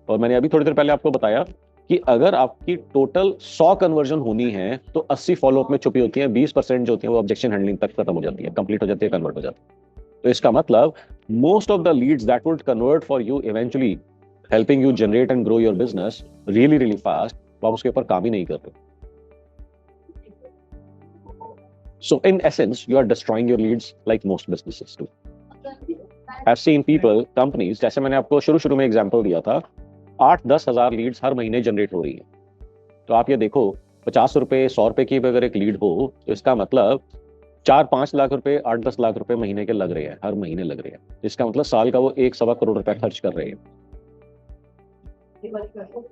और मैंने अभी थोड़ी देर पहले आपको बताया कि अगर आपकी टोटल 100 कन्वर्जन होनी है तो 80 फॉलोअप में छुपी होती है, 20% जो होती है वो ऑब्जेक्शन हैंडलिंग तक खत्म हो जाती है, कंप्लीट हो जाती है, कन्वर्ट हो जाती है। तो इसका मतलब most of the leads that would convert for you eventually, helping you generate and grow your business really fast, आप उसके ऊपर काम ही नहीं करते। So in essence, you are destroying your leads like most businesses do. I've seen people, companies, जैसे मैंने आपको शुरू में एग्जांपल दिया था, 8-10 हजार लीड्स हर महीने जनरेट हो रही है। तो आप ये देखो, 50 रुपए, 100 रुपए की अगर एक लीड हो तो इसका मतलब 4-5 लाख रुपए, 8-10 लाख रुपए महीने के लग रहे हैं, हर महीने लग रहे हैं। इसका मतलब साल का वो 1-1.25 करोड़ रुपया खर्च कर रहे हैं।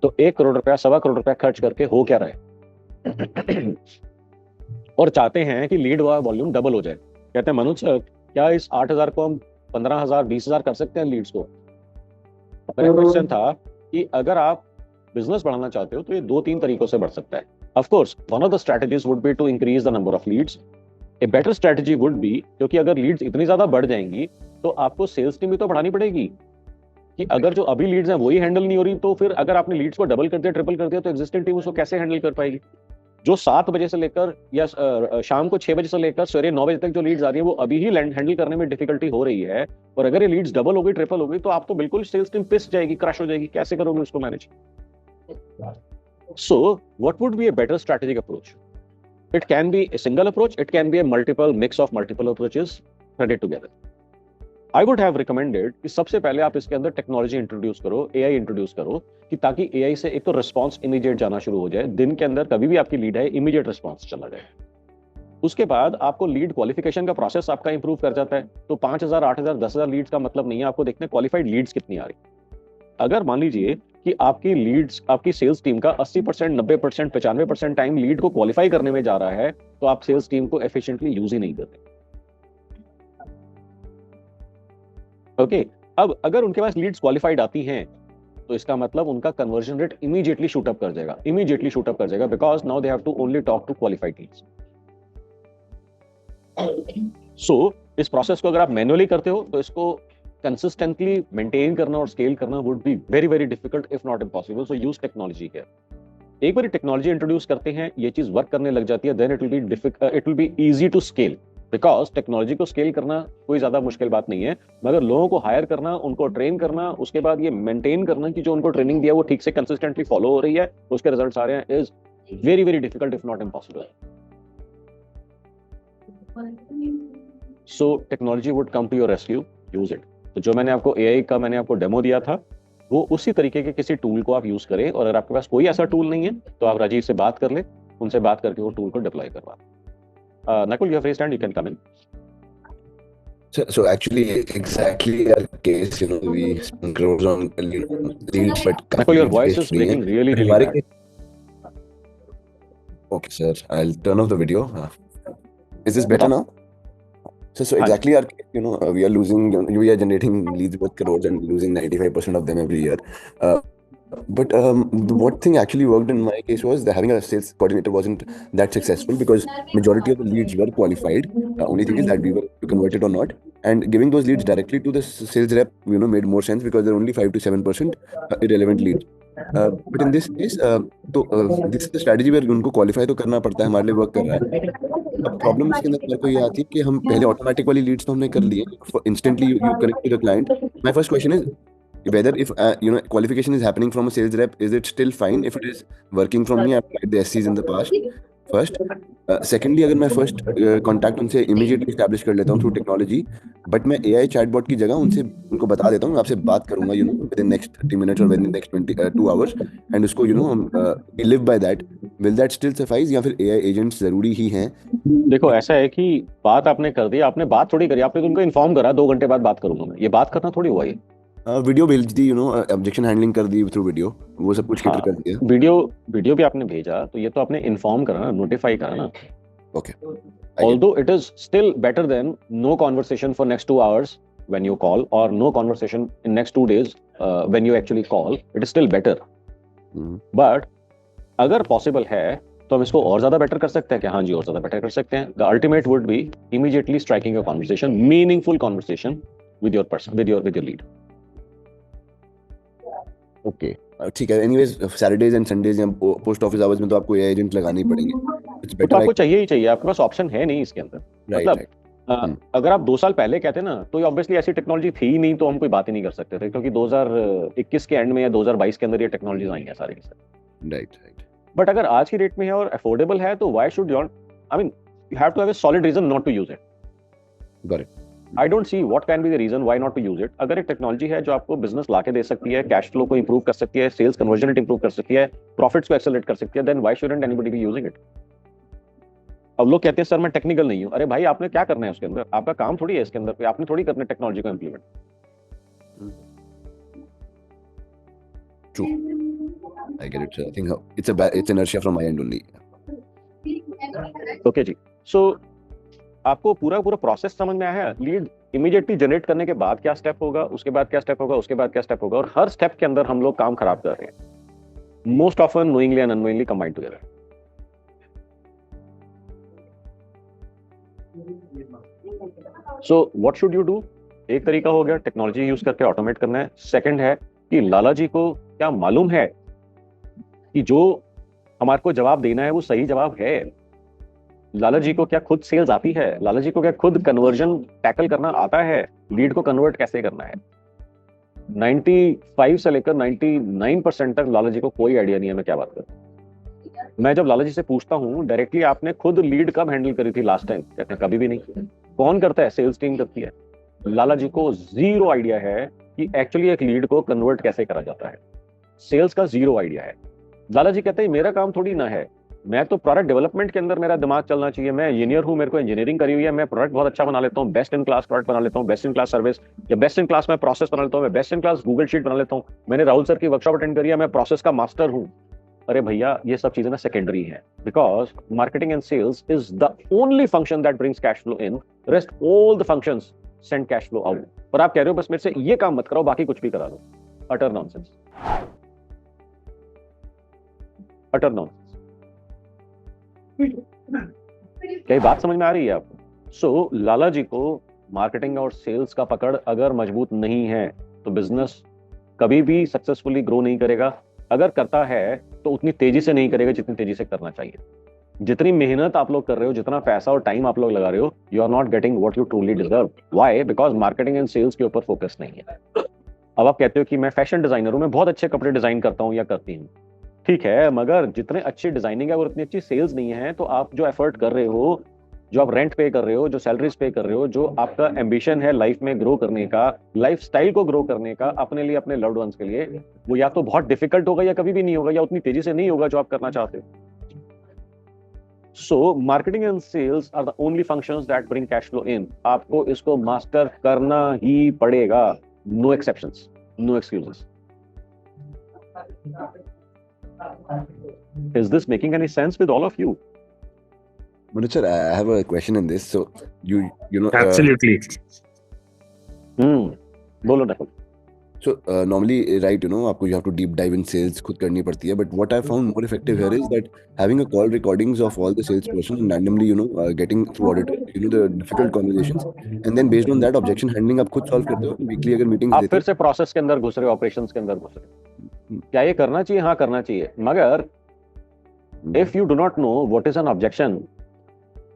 तो 1 करोड़ रुपया, 1.25 करोड़ रुपया खर्च करके हो क्या रहा है? और चाहते हैं कि लीड वॉल्यूम डबल हो जाए। कहते हैं मनोज सर, क्या इस 8,000 को हम 15,000, 20,000 कर सकते हैं लीड्स को? मेरा क्वेश्चन था कि अगर आप बिजनेस बढ़ाना चाहते हो तो ये 2-3 तरीकों से बढ़ सकता है। Of course one of the strategies would be to increase the number of leads. A better strategy would be, क्योंकि अगर लीड्स इतनी ज्यादा बढ़ जाएंगी तो आपको सेल्स टीम भी तो बढ़ानी पड़ेगी। कि अगर जो अभी लीड्स हैं वही हैंडल नहीं हो रही, तो फिर अगर आपने लीड्स को डबल कर दिया, ट्रिपल कर दिया, तो एग्जिस्टिंग टीम उसको कैसे हैंडल कर पाएगी? जो 7 बजे से लेकर या शाम को 6 बजे से लेकर सवेरे 9 बजे तक जो लीड्स आ रही है वो अभी ही हैंडल करने में डिफिकल्टी हो रही है। और अगर ये लीड्स डबल हो गई, ट्रिपल हो गई, तो आप तो बिल्कुल सेल्स टीम पिस जाएगी, क्रश हो जाएगी। कैसे करोगे उसको manage? So what would be a better strategic approach? It can be a single approach, it can be A multiple mix of multiple approaches threaded together. I would have recommended कि सबसे पहले आप इसके अंदर टेक्नोलॉजी इंट्रोड्यूस करो, AI introduce करो, कि ताकि एआई से एक तो रिस्पांस इमीडिएट जाना शुरू हो जाए। दिन के अंदर कभी भी आपकी लीड है, इमीडिएट रिस्पांस चला जाए। उसके बाद आपको लीड क्वालिफिकेशन का प्रोसेस आपका इंप्रूव कर जाता है। तो 5,000, 8,000, 10,000 लीड्स का मतलब नहीं है, आपको देखना क्वालिफाइड लीड्स कितनी आ रही। अगर मान लीजिए कि आपकी लीड्स, आपकी सेल्स टीम का 80%, 90%, 95% टाइम लीड को क्वालिफाई करने में जा रहा है, तो आप सेल्स टीम को एफिशिएंटली यूज ही नहीं करते। ओके अब अगर उनके पास लीड्स क्वालिफाइड आती हैं तो इसका मतलब उनका conversion rate immediately shoot up कर जाएगा, because now they have to only talk to qualified leads. So इस प्रोसेस को अगर आप मैन्युअली करते हो तो इसको कंसिस्टेंटली मेंटेन करना और स्केल करना would be very difficult if not impossible. So use technology here. एक बार टेक्नोलॉजी इंट्रोड्यूस करते हैं, ये चीज वर्क करने लग जाती है, then it will be easy to scale, because technology को स्केल करना कोई ज्यादा मुश्किल बात नहीं है, मगर लोगों को हायर करना, उनको ट्रेन करना, उसके बाद ये मेंटेन करना कि जो उनको ट्रेनिंग दिया वो ठीक से कंसिस्टेंटली फॉलो हो रही है, उसके रिजल्ट्स आ रहे हैं, is very difficult if not impossible. So technology would come to your rescue, use it. तो जो मैंने आपको AI का मैंने आपको डेमो दिया था, वो उसी तरीके के किसी टूल को आप यूज करें, और अगर आपके पास कोई ऐसा टूल नहीं है तो आप राजीव से बात कर ले, उनसे बात करके वो टूल को डिप्लॉय करवा। Nakul, you have raised hand, you can come in. So actually, exactly our case, we spend crores on leads, but Nakul, your voice is breaking really, really bad. Okay, sir, I'll turn off the video. Is this better now? So exactly our case, we are losing, we are generating leads worth crores and losing 95% of them every year. But what thing actually worked in my case was that having a sales coordinator wasn't that successful because majority of the leads were qualified. Only thing is that we were converted or not, and giving those leads directly to the sales rep, made more sense because they're only 5 to 7% irrelevant leads. But in this case, this is the strategy where उनको qualify तो करना पड़ता है, हमारे लिए work कर रहा है. अब प्रॉब्लम इसके अंदर मेरे को ये आती है कि हम पहले ऑटोमेटिक वाली लीड्स तो हमने कर लिए, instantly you connect to the client. My first question is whether if qualification is happening from a sales rep, is it still fine if it is working from me? I've tried the SCs in the past. First, secondly, अगर मैं first contact उनसे immediately establish कर लेता हूँ through technology, but मैं AI chatbot की जगह उनको बता देता हूँ मैं आपसे बात करूँगा within next 30 minutes or within next 2 hours, and उसको we live by that. Will that still suffice या फिर AI agents जरूरी ही हैं? देखो, ऐसा है कि बात आपने कर दी, आपने बात थोड़ी करी, आपने उनको इन्फॉर्म करा 2 घंटे बाद बात करूंगा मैं, ये बात करना थोड़ी हुआ ये। वीडियो भेज दी, ऑब्जेक्शन हैंडलिंग कर दी थ्रू वीडियो, वो सब कुछ कैटर कर दिया। वीडियो भी आपने भेजा, तो ये तो आपने इन्फॉर्म करा ना, नोटिफाई करा ना। Okay, although it is still better than no conversation for next 2 hours when you call, or no conversation in next 2 days when you actually call. It is still better. But अगर possible है तो हम इसको और ज्यादा better कर सकते हैं क्या? हाँ जी, और ज्यादा बेटर कर सकते हैं। The ultimate would be immediately striking a conversation, meaningful conversation with your person, with your lead. Okay, ठीक है। एनीवेज सैटरडेज एंड संडेज या पोस्ट ऑफिस आवर्स में तो आपको ये एजेंट लगानी पड़ेंगे। तो आपको चाहिए ही चाहिए, आपके पास ऑप्शन है नहीं इसके अंदर। मतलब अगर आप 2 साल पहले कहते ना तो ऑब्वियसली ऐसी टेक्नोलॉजी थी ही नहीं, तो हम कोई बात ही नहीं कर सकते थे, क्योंकि 2021 के एंड में या 2022 के अंदर ये टेक्नोलॉजीज आई हैं सारी की सारी। राइट। बट अगर आज की डेट में है और अफोर्डेबल है तो why should you, I mean you have to have a solid reason not to use it. Got it. I don't see what can be the reason why not to use it. अगर एक technology है जो आपको business लाके दे सकती है, cash flow को improve कर सकती है, सेल्स कन्वर्जन रेट इंप्रूव कर सकती है, प्रॉफिट्स को एक्सेलरेट कर सकती है, then why shouldn't anybody be using it? अब लोग कहते हैं सर मैं टेक्निकल नहीं हूं। अरे भाई, आपने क्या करना है उसके अंदर? आपका काम थोड़ी है इसके अंदर, आपने थोड़ी करना है टेक्नोलॉजी को implement. True. I get it. I think it's inertia from my end only. Okay जी, so आपको पूरा प्रोसेस समझ में आया है? लीड इमीडिएटली जनरेट करने के बाद क्या स्टेप होगा, उसके बाद क्या स्टेप होगा, उसके बाद क्या स्टेप होगा, और हर स्टेप के अंदर हम लोग काम खराब कर रहे हैं, most often knowingly and unknowingly combined together. So what should you do? एक तरीका हो गया टेक्नोलॉजी यूज करके ऑटोमेट करना है। सेकंड है कि लाला जी को क्या मालूम है कि जो हमारे को जवाब देना है वो सही जवाब है? लाला जी को क्या खुद सेल्स आती है? लाला जी को क्या खुद कन्वर्जन टैकल करना आता है? लीड को कन्वर्ट कैसे करना है? 95 से लेकर 99% तक लाला जी को कोई आइडिया नहीं है मैं क्या बात कर रहा हूं। मैं जब लाला जी से पूछता हूं डायरेक्टली, आपने खुद लीड कब हैंडल करी थी लास्ट टाइम? कहते हैं कभी भी नहीं। कौन करता है? सेल्स टीम करती है। लाला जी को जीरो आइडिया है कि एक्चुअली एक लीड को कन्वर्ट कैसे करा जाता है। सेल्स का जीरो आइडिया है। लाला जी कहते हैं मेरा काम थोड़ी ना है, मैं तो प्रोडक्ट डेवलपमेंट के अंदर मेरा दिमाग चलना चाहिए, मैं इंजीनियर हूं, मेरे को इंजीनियरिंग करी हुई है, मैं प्रोडक्ट बहुत अच्छा बना लेता हूं, बेस्ट इन क्लास प्रोडक्ट बना लेता हूं, बेस्ट इन क्लास सर्विस या बेस्ट इन क्लास मैं प्रोसेस बना लेता हूं, मैं best in class Google sheet बना लेता हूं, मैंने राहुल सर की वर्कशॉप अटेंड करी है, मैं प्रोसेस का मास्टर हूं। अरे भैया, ये सब चीजें ना सेकेंडरी है, because marketing and sales is the only function that brings cash flow in, rest all the functions send cash flow out. पर आप कह रहे हो बस मेरे से ये काम मत कराओ, बाकी कुछ भी करा दो। Utter nonsense, utter nonsense. क्या बात समझ में आ रही है आपको? सो लाला जी को मार्केटिंग और सेल्स का पकड़ अगर मजबूत नहीं है तो बिजनेस कभी भी सक्सेसफुली ग्रो नहीं करेगा। अगर करता है तो उतनी तेजी से नहीं करेगा जितनी तेजी से करना चाहिए। जितनी मेहनत आप लोग कर रहे हो, जितना पैसा और टाइम आप लोग लगा रहे हो, you are not getting what you truly deserve. Why? Because marketing and sales के ऊपर फोकस नहीं है। अब आप कहते हो कि मैं फैशन डिजाइनर हूं, मैं बहुत अच्छे कपड़े डिजाइन करता हूं या करती हूं, ठीक है, मगर जितने अच्छी डिजाइनिंग है और इतनी अच्छी सेल्स नहीं है, तो आप जो एफर्ट कर रहे हो जो आप रेंट पे कर रहे हो, जो सैलरीज पे कर रहे हो, जो आपका एम्बिशन है लाइफ में ग्रो करने का, लाइफ स्टाइल को ग्रो करने का अपने लिए, अपने लव्ड वंस के लिए, वो या तो बहुत डिफिकल्ट होगा या कभी भी नहीं होगा, या उतनी तेजी से नहीं होगा जो आप करना चाहते हो. So marketing and sales are the only functions that bring cash flow in. आपको इसको मास्टर करना ही पड़ेगा. No exceptions, no excuses. Is this making any sense with all of you? Manoj sir, I have a question in this. So you know Absolutely. बोलो ना. So normally, right, you know, आपको you have to deep dive in sales खुद करनी पड़ती है. But what I found more effective here is that having a call recordings of all the salesperson and randomly, you know, getting through auditor, you know, the difficult conversations, and then based on that objection handling आप खुद solve करते हो. Weekly अगर meetings आप देते फिर से process के अंदर घुस रहे हो, ऑपरेशंस के अंदर घुस रहे हो. क्या ये करना चाहिए? हाँ, करना चाहिए. मगर if you do not know what is an objection,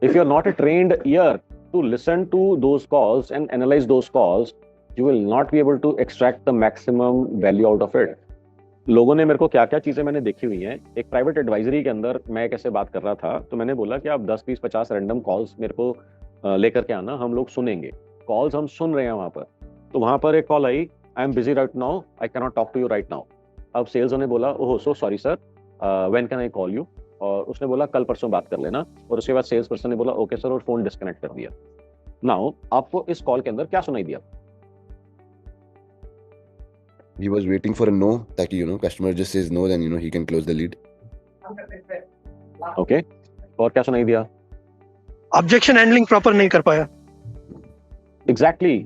if you are not a trained ear to listen to those calls and analyze those calls, you will not be able to extract the maximum value out of it. लोगों ने मेरे को क्या क्या चीजें मैंने देखी हुई हैं. एक प्राइवेट एडवाइजरी के अंदर मैं कैसे बात कर रहा था, तो मैंने बोला कि आप 10, 20, 50 रैंडम कॉल्स मेरे को लेकर के आना, हम लोग सुनेंगे. कॉल्स हम सुन रहे हैं वहां पर. तो वहां पर एक कॉल आई, I am busy right now, I can not talk to you right now. अब सेल्स ने बोला, oh so sorry sir, when can I call you. और उसने बोला कल परसों बात कर लेना. और उसके बाद सेल्स पर्सन ने बोला ओके सर, और फोन डिस्कनेक्ट कर दिया. नाउ आपको इस कॉल के अंदर क्या सुनाई दिया? He was waiting for a no, ताकि you know customer just says no, then you know he can close the lead. Okay. और क्या सुनाई दिया? ऑब्जेक्शन हैंडलिंग प्रॉपर नहीं कर पाया. एग्जैक्टली.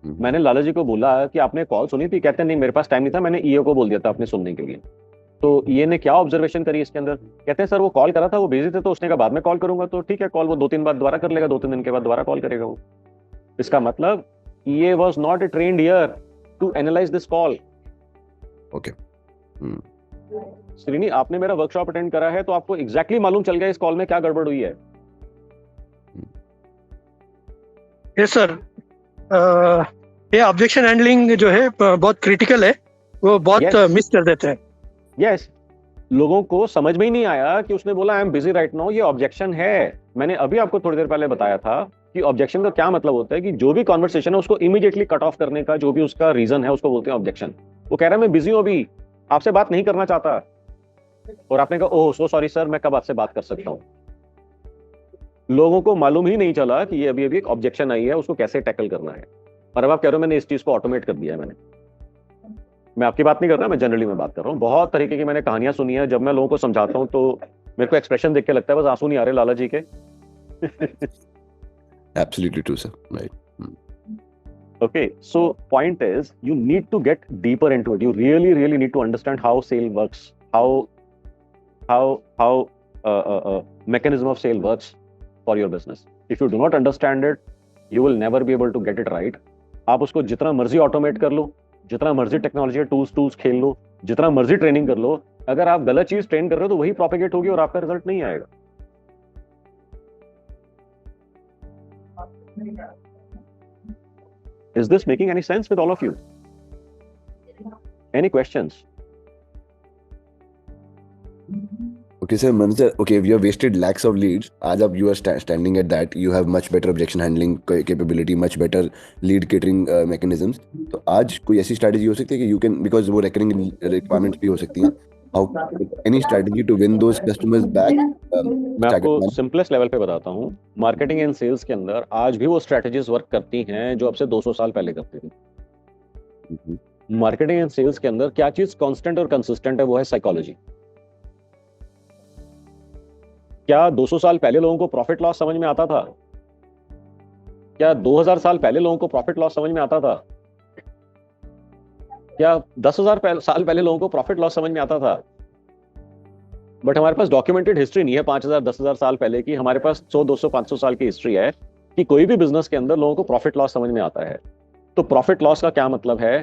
मैंने लाला जी को बोला कि आपने कॉल सुनी थी. कहते हैं नहीं, मेरे पास टाइम नहीं था, मैंने ईओ को बोल दिया था आपने सुनने के लिए. तो ये ने क्या ऑब्जर्वेशन करी इसके अंदर? कहते हैं सर वो कॉल करा था, वो बिजी थे, तो उसने कहा बाद में कॉल करूंगा. तो ठीक है, कॉल वो 2-3 बार दोबारा कर लेगा, 2-3 दिन के बाद दोबारा कॉल करेगा वो. इसका मतलब ये was not a trained ear to analyse this call. Okay. Srini, आपने मेरा वर्कशॉप अटेंड करा है, तो आपको एग्जैक्टली मालूम चल गया इस कॉल में क्या गड़बड़ हुई है. Yes sir. ये ऑब्जेक्शन हैंडलिंग जो है बहुत क्रिटिकल है. वो बहुत मिस कर देते हैं. यस. लोगों को समझ में ही नहीं आया कि उसने बोला आई एम बिजी राइट नाउ, ये ऑब्जेक्शन है. मैंने अभी आपको थोड़ी देर पहले बताया था कि ऑब्जेक्शन का क्या मतलब होता है, कि जो भी कॉन्वर्सेशन है उसको इमीडिएटली कट ऑफ करने का जो भी उसका रीजन है उसको बोलते हैं ऑब्जेक्शन. वो कह रहा है मैं बिजी हूं, अभी आपसे बात नहीं करना चाहता. और आपने कहा ओह सो सॉरी सर, मैं कब आपसे बात कर सकता हूं. लोगों को मालूम ही नहीं चला कि ये अभी अभी एक ऑब्जेक्शन आई है, उसको कैसे टैकल करना है. और अब आप कह रहे हो मैंने इस चीज को ऑटोमेट कर दिया है. मैं आपकी बात नहीं कर रहा, मैं जनरली में बात कर रहा हूँ. बहुत तरीके की मैंने कहानियां सुनी है. जब मैं लोगों को समझाता हूँ तो मेरे को एक्सप्रेशन देख के लगता है बस आंसू नहीं आ रहे लाला जी के. Absolutely true, sir. Right. Okay, so point is you need to get deeper into it. You really need to understand how sale works, how mechanism of sale works for your business. If you do not understand it, you will never be able to get it right. आप उसको जितना मर्जी automate कर लो, जितना मर्जी technology tools खेल लो, जितना मर्जी ट्रेनिंग कर लो, अगर आप गलत चीज ट्रेन कर रहे हो तो वही प्रोपेगेट होगी और आपका रिजल्ट नहीं आएगा. Is this making any sense with all of you? Any questions? Okay, sir. Manoj sir, okay, we have wasted lakhs of leads. आज अब you are standing at that. You have much better objection handling capability, much better lead catering mechanisms. तो आज कोई ऐसी strategy हो सकती है कि you can, because वो recurring requirements भी हो सकती हैं. How any strategy to win those customers back? मैं आपको सिंपलेस्ट लेवल पे बताता हूँ. मार्केटिंग एंड सेल्स के अंदर आज भी वो स्ट्रेटजीज वर्क करती हैं जो अब से 200 साल पहले करती थी. मार्केटिंग एंड सेल्स के अंदर क्या चीज कांस्टेंट और कंसिस्टेंट है, वो है साइकोलॉजी. क्या 200 साल पहले लोगों को प्रॉफिट लॉस समझ में आता था? क्या 2000 साल पहले लोगों को प्रॉफिट लॉस समझ में आता था? क्या 10,000 साल पहले लोगों को प्रॉफिट लॉस समझ में आता था? बट हमारे पास डॉक्यूमेंटेड हिस्ट्री नहीं है 5,000 10,000 साल पहले की. हमारे पास 100 200 500 साल की हिस्ट्री है कि कोई भी बिजनेस के अंदर लोगों को प्रॉफिट लॉस समझ में आता है. तो प्रॉफिट लॉस का क्या मतलब है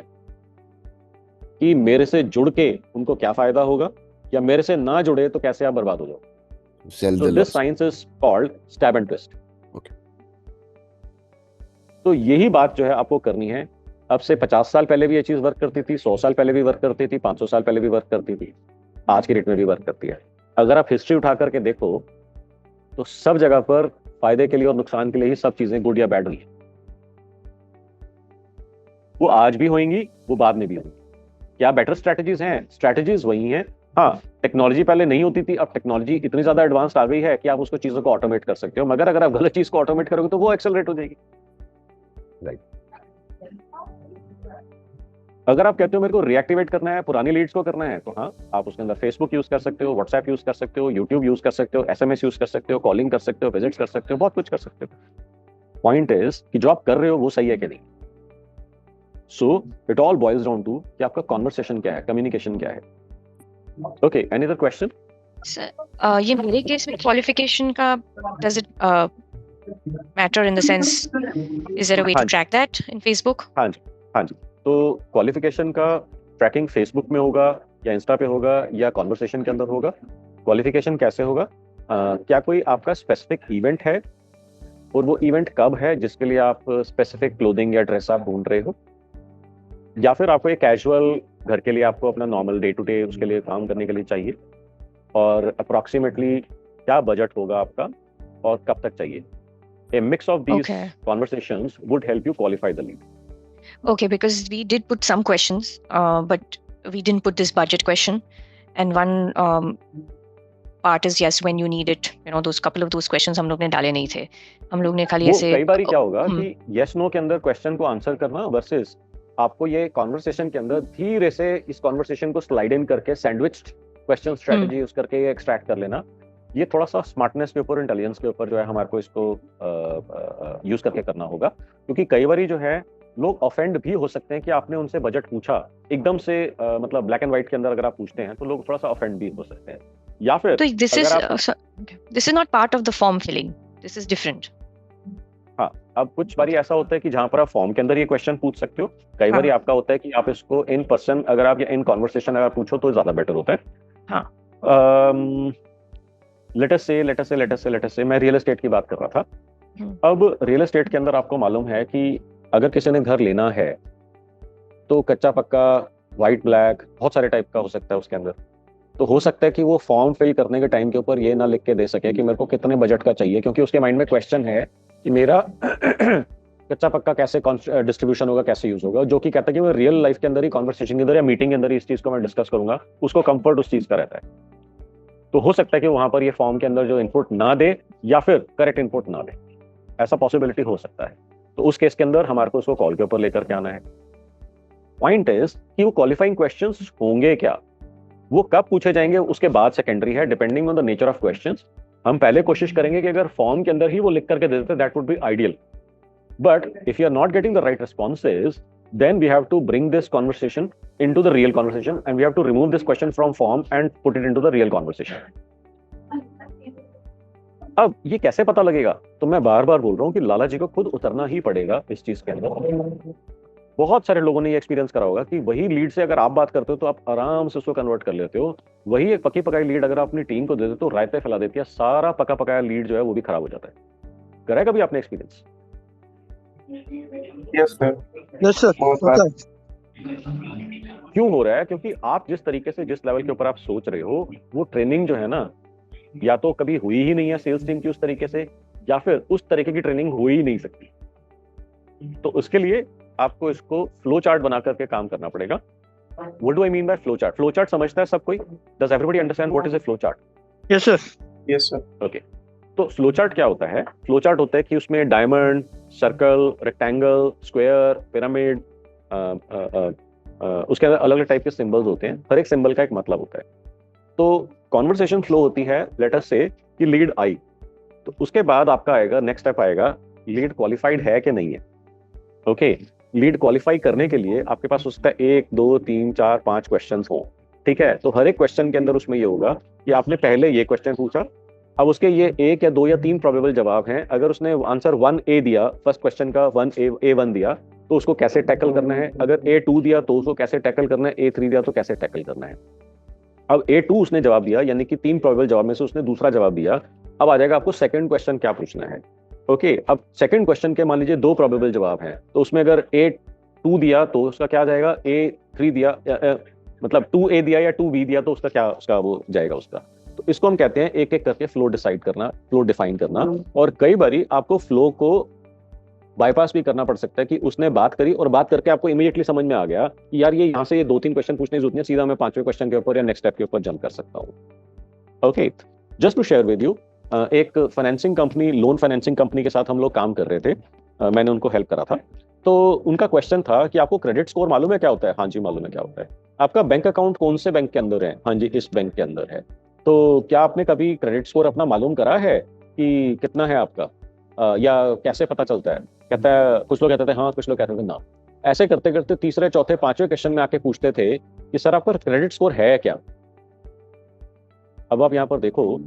कि मेरे से जुड़ के उनको क्या फायदा होगा, या मेरे से ना जुड़े तो कैसे आप बर्बाद हो जाओ. Sell the So loss. this science is called stab and twist. Okay. तो यही बात जो है आपको करनी है. अब से 50 साल पहले भी ये चीज वर्क करती थी, 100 साल पहले भी वर्क करती थी, 500 साल पहले भी वर्क करती थी, आज की डेट में भी वर्क करती है. अगर आप हिस्ट्री उठा करके देखो तो सब जगह पर फायदे के लिए और नुकसान के लिए ही सब चीजें गुड या बैड हुई। वो आज भी होंगी, वो बाद में भी होंगी। क्या बेटर स्ट्रेटजीज हैं? स्ट्रेटजीज वही हैं। हाँ, टेक्नोलॉजी पहले नहीं होती थी, अब टेक्नोलॉजी इतनी ज्यादा एडवांस आ गई है कि आप उसको चीजों को ऑटोमेट कर सकते हो, मगर अगर आप गलत चीज को ऑटोमेट करोगे तो वो एक्सेलरेट हो जाएगी। राइट। अगर आप कहते हो मेरे को रिएक्टिवेट करना है, पुरानी लीड्स को करना है, तो हाँ, आप उसके अंदर फेसबुक यूज कर सकते हो, व्हाट्सएप यूज कर सकते हो, यूट्यूब यूज कर सकते हो, एसएमएस यूज कर सकते हो, कॉलिंग कर सकते हो, विजिट्स कर सकते हो, बहुत कुछ कर सकते हो। पॉइंट इज कि जो आप कर रहे हो वो सही है कि नहीं। So it all boils down to कि आपका कॉन्वर्सेशन क्या है, कम्युनिकेशन क्या है। Okay, any other question? Sir ये मेरे केस में क्वालिफिकेशन का does it matter in the sense is there a way to track that in Facebook? हाँ जी। तो क्वालिफिकेशन का ट्रैकिंग फेसबुक में होगा या इंस्टा पे होगा या कॉन्वर्सेशन के अंदर होगा। क्वालिफिकेशन कैसे होगा? क्या कोई आपका स्पेसिफिक इवेंट है और वो इवेंट कब है जिसके लिए आप स्पेसिफिक क्लोथिंग या ड्रेस आप ढूंढ रहे हो, या फिर आपको एक कैजुअल घर के लिए आपको अपना नॉर्मल डे टू डे उसके लिए काम करने के लिए चाहिए, और अप्रोक्सीमेटली क्या बजट होगा आपका और कब तक चाहिए। A mix of these conversations would help you qualify the lead. Okay, because we did put some questions, but we didn't put this budget question. And one part is yes, when you need it. You know, those couple of those questions हम लोग ने डाले नहीं थे। हम लोग ने खाली ऐसे कई बार क्या होगा कि yes no के अंदर क्वेश्चन को आंसर करना वर्सेस आपको ये कॉन्वर्सेशन के अंदर धीरे से इस कॉन्वर्सेशन को स्लाइड इन करके सैंडविच्ड क्वेश्चन स्ट्रेटजी यूज करके एक्सट्रैक्ट कर लेना, ये थोड़ा सा स्मार्टनेस के ऊपर, इंटेलिजेंस के ऊपर जो है हमारे को इसको यूज करके करना होगा। क्योंकि कई बार जो है लोग ऑफेंड भी हो सकते हैं कि आपने उनसे बजट पूछा एकदम से, मतलब ब्लैक एंड व्हाइट के अंदर अगर आप पूछते हैं तो लोग थोड़ा सा ऑफेंड भी हो सकते हैं। या फिर तो this is not part of the form filling, this is different. हाँ, अब कुछ बारी ऐसा होता है कि जहां पर आप फॉर्म के अंदर ये क्वेश्चन पूछ सकते हो, कई बारी आपका होता है कि आप इसको इन पर्सन अगर आप इन कॉन्वर्सेशन अगर पूछो तो ज्यादा बेटर होता है। हाँ, लेट अस से मैं रियल एस्टेट की बात कर रहा था। अब रियल एस्टेट के अंदर आपको मालूम है कि अगर किसी ने घर लेना है तो कच्चा पक्का, व्हाइट ब्लैक, बहुत सारे टाइप का हो सकता है उसके अंदर। तो हो सकता है कि वो फॉर्म फिल करने के टाइम के ऊपर ये ना लिख के दे सके कि मेरे को कितने बजट का चाहिए, क्योंकि उसके माइंड में क्वेश्चन है कि मेरा कच्चा पक्का कैसे डिस्ट्रीब्यूशन होगा, कैसे यूज होगा, जो कि कहता है कि मैं रियल लाइफ के अंदर ही, कॉन्वर्सेशन के अंदर या मीटिंग के अंदर ही इस चीज को मैं डिस्कस करूंगा, उसको कंफर्ट उस चीज का रहता है। तो हो सकता है कि वहां पर ये फॉर्म के अंदर जो इनपुट ना दे या फिर करेक्ट इनपुट ना दे, ऐसा पॉसिबिलिटी हो सकता है। तो उस केस के अंदर हमारे को उसको कॉल के ऊपर लेकर के आना है। पॉइंट इज कि वो क्वालिफाइंग क्वेश्चंस होंगे क्या, वो कब पूछे जाएंगे उसके बाद सेकेंडरी है, depending on the nature of questions. हम पहले कोशिश करेंगे कि अगर फॉर्म के अंदर ही वो लिख करके दे देते, that would be ideal. But if you are not getting the right responses, then we have to bring this conversation into the real conversation, and we have to remove this question from form and put it into the real conversation. अब ये कैसे पता लगेगा? तो मैं बार बार बोल रहा हूँ कि लाला जी को खुद उतरना ही पड़ेगा इस चीज के अंदर। बहुत सारे लोगों ने ये एक्सपीरियंस करा होगा कि वही लीड से अगर आप बात करते हो तो आप आराम से उसको कन्वर्ट कर लेते हो। वही एक पकी पकाई लीड अगर आप अपनी टीम को दे देते हो, रायते फैला देती है, सारा पका पकाया लीड जो है वो भी खराब हो जाता है। करा है कभी आपने experience? Yes sir. Yes sir, होता है। क्यों हो रहा है? क्योंकि आप जिस तरीके से, जिस लेवल के ऊपर आप सोच रहे हो, वो ट्रेनिंग जो है ना, या तो कभी हुई ही नहीं है सेल्स टीम की उस तरीके से, या फिर उस तरीके की ट्रेनिंग हो ही नहीं सकती। तो उसके लिए आपको इसको फ्लो चार्ट बना करके काम करना पड़ेगा। What do I mean by flow chart? Flow chart समझता है सब कोई? Does everybody understand what is a flow chart? Yes sir. Yes sir. Okay, तो फ्लो चार्ट क्या होता है? फ्लो चार्ट होता है कि उसमें diamond, circle, rectangle, square, pyramid, उसके अंदर अलग अलग टाइप के सिंबल्स होते हैं। हर एक सिंबल का एक मतलब होता है। तो कॉन्वर्सेशन फ्लो होती है, लेट अस से कि लीड आई, तो उसके बाद आपका आएगा, नेक्स्ट स्टेप आएगा, लीड क्वालिफाइड है कि नहीं है। ओके, लीड क्वालिफाई करने के लिए आपके पास उसका 1, 2, 3, 4, 5 क्वेश्चंस हो, ठीक है। तो हर एक क्वेश्चन के अंदर उसमें ये होगा कि आपने पहले ये क्वेश्चन पूछा, अब उसके ये 1 या 2 या 3 प्रोबेबल जवाब हैं। अगर उसने आंसर 1A दिया, फर्स्ट क्वेश्चन का A1 दिया, तो उसको कैसे टैकल करना है। अगर A2 दिया तो उसको कैसे टैकल करना है। A3 दिया तो कैसे टैकल करना है। अब A2 उसने जवाब दिया, यानी कि 3 प्रोबेबल जवाब में से उसने दूसरा जवाब दिया। अब आ जाएगा आपको सेकंड क्वेश्चन क्या पूछना है। ओके, अब सेकंड क्वेश्चन के मान लीजिए 2 प्रोबेबल जवाब हैं, तो उसमें अगर A2 दिया तो उसका क्या जाएगा, A3 दिया मतलब 2A दिया या 2B दिया तो उसका क्या, उसका वो जाएगा उसका। तो इसको हम कहते हैं एक एक करके फ्लो डिसाइड करना, फ्लो डिफाइन करना। और कई बारी आपको फ्लो को बाईपास भी करना पड़ सकता है कि उसने बात करी और बात करके आपको इमीडिएटली समझ में आ गया कि यार ये यहाँ से ये 2-3 क्वेश्चन पूछने की जरूरत नहीं है, सीधा मैं 5वें क्वेश्चन के ऊपर या नेक्स्ट स्टेप के ऊपर जंप कर सकता हूँ। Okay, just to share with you, एक financing company, loan financing company के साथ हम लोग काम कर रहे थे। मैंने उनको हेल्प करा था। तो उनका क्वेश्चन था कि आपको क्रेडिट स्कोर मालूम है क्या होता है? हाँ जी मालूम है क्या होता है। आपका बैंक अकाउंट कौन से बैंक के अंदर है? हाँ जी इस बैंक के अंदर है। तो क्या आपने कभी क्रेडिट स्कोर अपना मालूम करा है कि कितना है आपका, या कैसे पता चलता है? कहता है, कुछ लोग कहते थे हाँ, कुछ लोग कहते थे ना। ऐसे करते करते तीसरे चौथे 5वें क्वेश्चन में आके पूछते थे कि सर आपका क्रेडिट स्कोर है क्या? अब आप यहाँ पर देखो,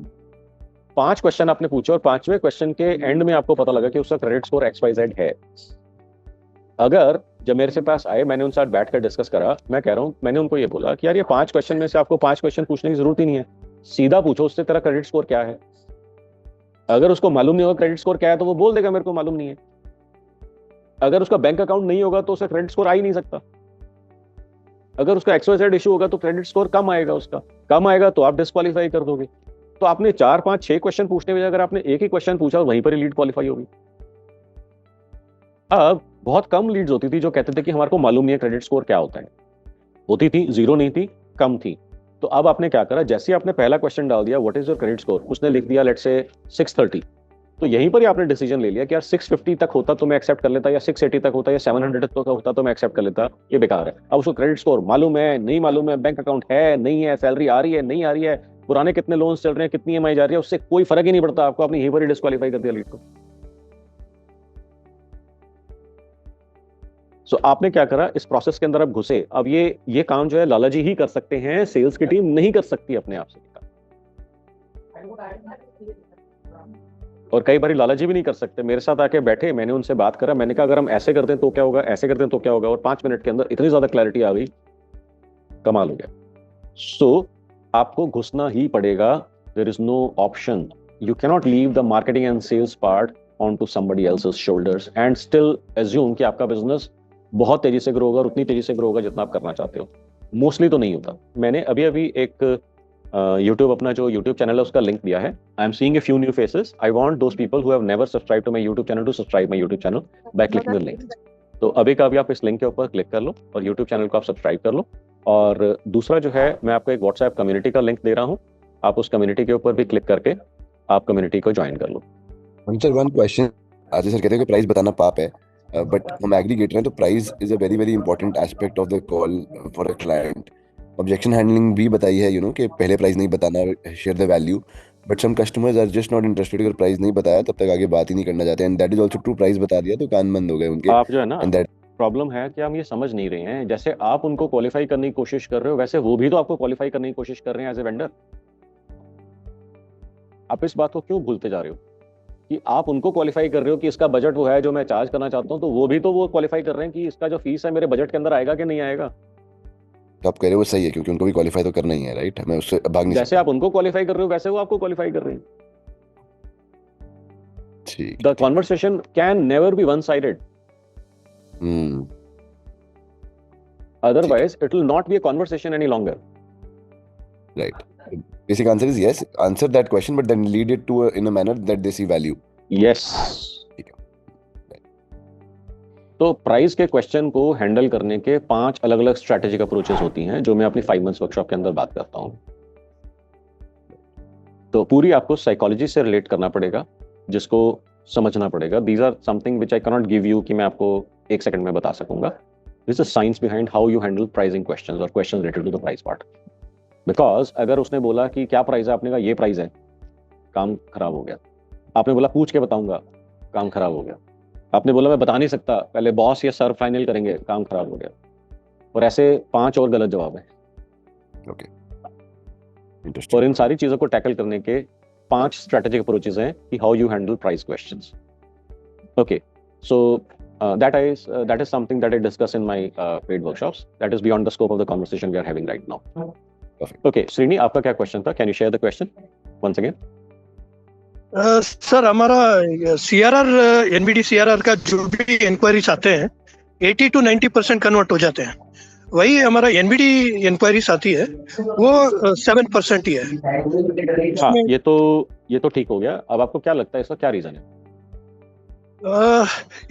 5 क्वेश्चन आपने पूछे और 5वें क्वेश्चन के एंड में आपको पता लगा कि उसका क्रेडिट स्कोर XYZ है। अगर जब मेरे से पास आए, मैंने उनके साथ बैठकर डिस्कस करा, मैं कह रहा हूँ, मैंने उनको ये बोला कि यार ये 5 क्वेश्चन में से आपको 5 क्वेश्चन पूछने की जरूरत ही नहीं है, सीधा पूछो उससे तेरा क्रेडिट स्कोर क्या है। अगर उसको मालूम नहीं होगा क्रेडिट स्कोर क्या है तो वो बोल देगा मेरे को मालूम नहीं है। अगर उसका बैंक अकाउंट नहीं होगा तो उसका क्रेडिट स्कोर आ ही नहीं सकता। अगर उसका XYZ इशू होगा तो क्रेडिट स्कोर कम आएगा, उसका कम आएगा तो आप डिस्क्वालीफाई कर दोगे। तो आपने 4, 5, 6 क्वेश्चन पूछने में अगर आपने एक ही क्वेश्चन पूछा वहीं पर ही लीड क्वालिफाई होगी। अब बहुत कम लीड्स होती थी जो कहते थे कि हमारे को मालूम नहीं है क्रेडिट स्कोर क्या होता है। होती थी, जीरो नहीं थी, कम थी। तो अब आपने क्या करा, जैसे ही आपने पहला क्वेश्चन डाल दिया what is your credit score, उसने लिख दिया लेट्स से 630, तो यहीं पर ही आपने डिसीजन ले लिया कि यार 650 तक होता तो मैं एक्सेप्ट कर लेता, या 680 तक होता, या 700 तक होता तो मैं एक्सेप्ट कर लेता, ये बेकार है। अब उसको क्रेडिट स्कोर मालूम है नहीं मालूम है, बैंक अकाउंट है नहीं है, सैलरी आ रही है नहीं आ रही है, पुराने कितने लोन्स चल रहे हैं, कितनी EMI जा रही है, उससे कोई फर्क ही नहीं पड़ता आपको, आपने यहीं पर ही डिस्क्वालीफाई कर दिया लीड को। सो आपने क्या करा, इस प्रोसेस के अंदर आप घुसे। अब ये काम जो है लाला जी ही कर सकते हैं, सेल्स की टीम नहीं कर सकती अपने आप से। और कई बार लाला जी भी नहीं कर सकते। मेरे साथ आके बैठे, मैंने उनसे बात करा, मैंने कहा अगर हम ऐसे करते हैं तो क्या होगा, ऐसे करते हैं तो क्या होगा, और 5 मिनट के अंदर इतनी ज्यादा क्लैरिटी आ गई, कमाल हो गया। सो आपको घुसना ही पड़ेगा, there is no option. You cannot leave the marketing and sales part on to somebody else's shoulders and still assume कि आपका बिजनेस बहुत तेजी से ग्रो होगा और उतनी तेजी से ग्रो होगा जितना आप करना चाहते हो। मोस्टली तो नहीं होता। मैंने अभी एक YouTube, अपना जो YouTube चैनल है उसका लिंक दिया है। I am seeing a few new faces. I want those people who have never subscribe to my YouTube channel to subscribe my YouTube channel by clicking the link. तो अभी का अभी आप इस लिंक के ऊपर क्लिक कर लो और YouTube चैनल को आप सब्सक्राइब कर लो। और दूसरा जो है, मैं आपको एक WhatsApp कम्युनिटी का लिंक दे रहा हूँ, आप उस कम्युनिटी के ऊपर भी क्लिक करके आप कम्युनिटी को ज्वाइन कर लो। सर वन क्वेश्चन, आज सर कहते हैं कि प्राइस बताना पाप है, बट हम एग्रीगेटर हैं तो price is a very very important aspect of the call for a client. Objection handling भी बताई है, कि पहले प्राइस नहीं बताना, share the value, but some customers are just not interested. अगर प्राइस नहीं बताया तब तक आगे बात ही नहीं करना चाहते, and that is also true. Price बता दिया तो कान बंद हो गए उनके। आप जो है ना, एंड दैट प्रॉब्लम है कि हम ये समझ नहीं रहे हैं। जैसे आप उनको क्वालिफाई करने की कोशिश कर रहे हो, वैसे वो भी तो आपको क्वालिफाई करने की कोशिश कर रहे हैं एज ए वेंडर। आप इस बात को क्यों भूलते जा रहे हो कि आप उनको क्वालिफाई कर रहे हो कि इसका बजट वो है जो मैं चार्ज करना चाहता हूँ, तो वो भी तो वो क्वालिफाई कर रहे हैं कि इसका जो फीस है मेरे बजट के अंदर आएगा कि नहीं आएगा। तो आप कह रहे हो वो सही है, क्योंकि उनको भी क्वालिफाई तो करना ही है, राइट? मैं उससे भाग नहीं जैसे आप उनको क्वालिफाई कर रहे हो वैसे वो आपको क्वालिफाई कर रहे हैं। ठीक। The conversation can never be one sided, otherwise it will not be a conversation any longer. Right. Basic answer is yes. Answer that question, but then lead it to in a manner that they see value. Yes. तो price के question को handle करने के 5 अलग अलग strategic approaches होती हैं जो मैं अपनी 5 मंथ्स वर्कशॉप के अंदर बात करता हूँ। तो पूरी आपको साइकोलॉजी से रिलेट करना पड़ेगा, जिसको समझना पड़ेगा। These are something which I can not give you कि मैं आपको 1 सेकंड में बता सकूंगा। This is science behind how you handle pricing questions और questions related to the price part. Because अगर उसने बोला कि क्या प्राइस है, आपने कहा ये प्राइस है, काम खराब हो गया। आपने बोला पूछ के बताऊंगा, काम खराब हो गया। आपने बोला मैं बता नहीं सकता, पहले बॉस या सर फाइनल करेंगे, काम खराब हो गया। और ऐसे 5 और गलत जवाब है। Okay, interesting. और इन सारी चीजों को टैकल करने के 5 स्ट्रेटेजिक अप्रोचेस हैं कि how you handle price questions. Okay, so that is something that I discuss in my paid workshops. That is beyond the scope of the conversation we are having right now. Perfect. Okay, Srini, आपका क्या question था? Can you share the question once again? Sir हमारा CRR, NBD CRR का जो भी inquiries आते हैं 80 to 90% convert हो जाते हैं, वही हमारा एनबीडी इंक्वायरीज आती है वो 7% ही है। हाँ, ये तो ठीक हो गया। अब आपको क्या लगता है इसका क्या रीजन है?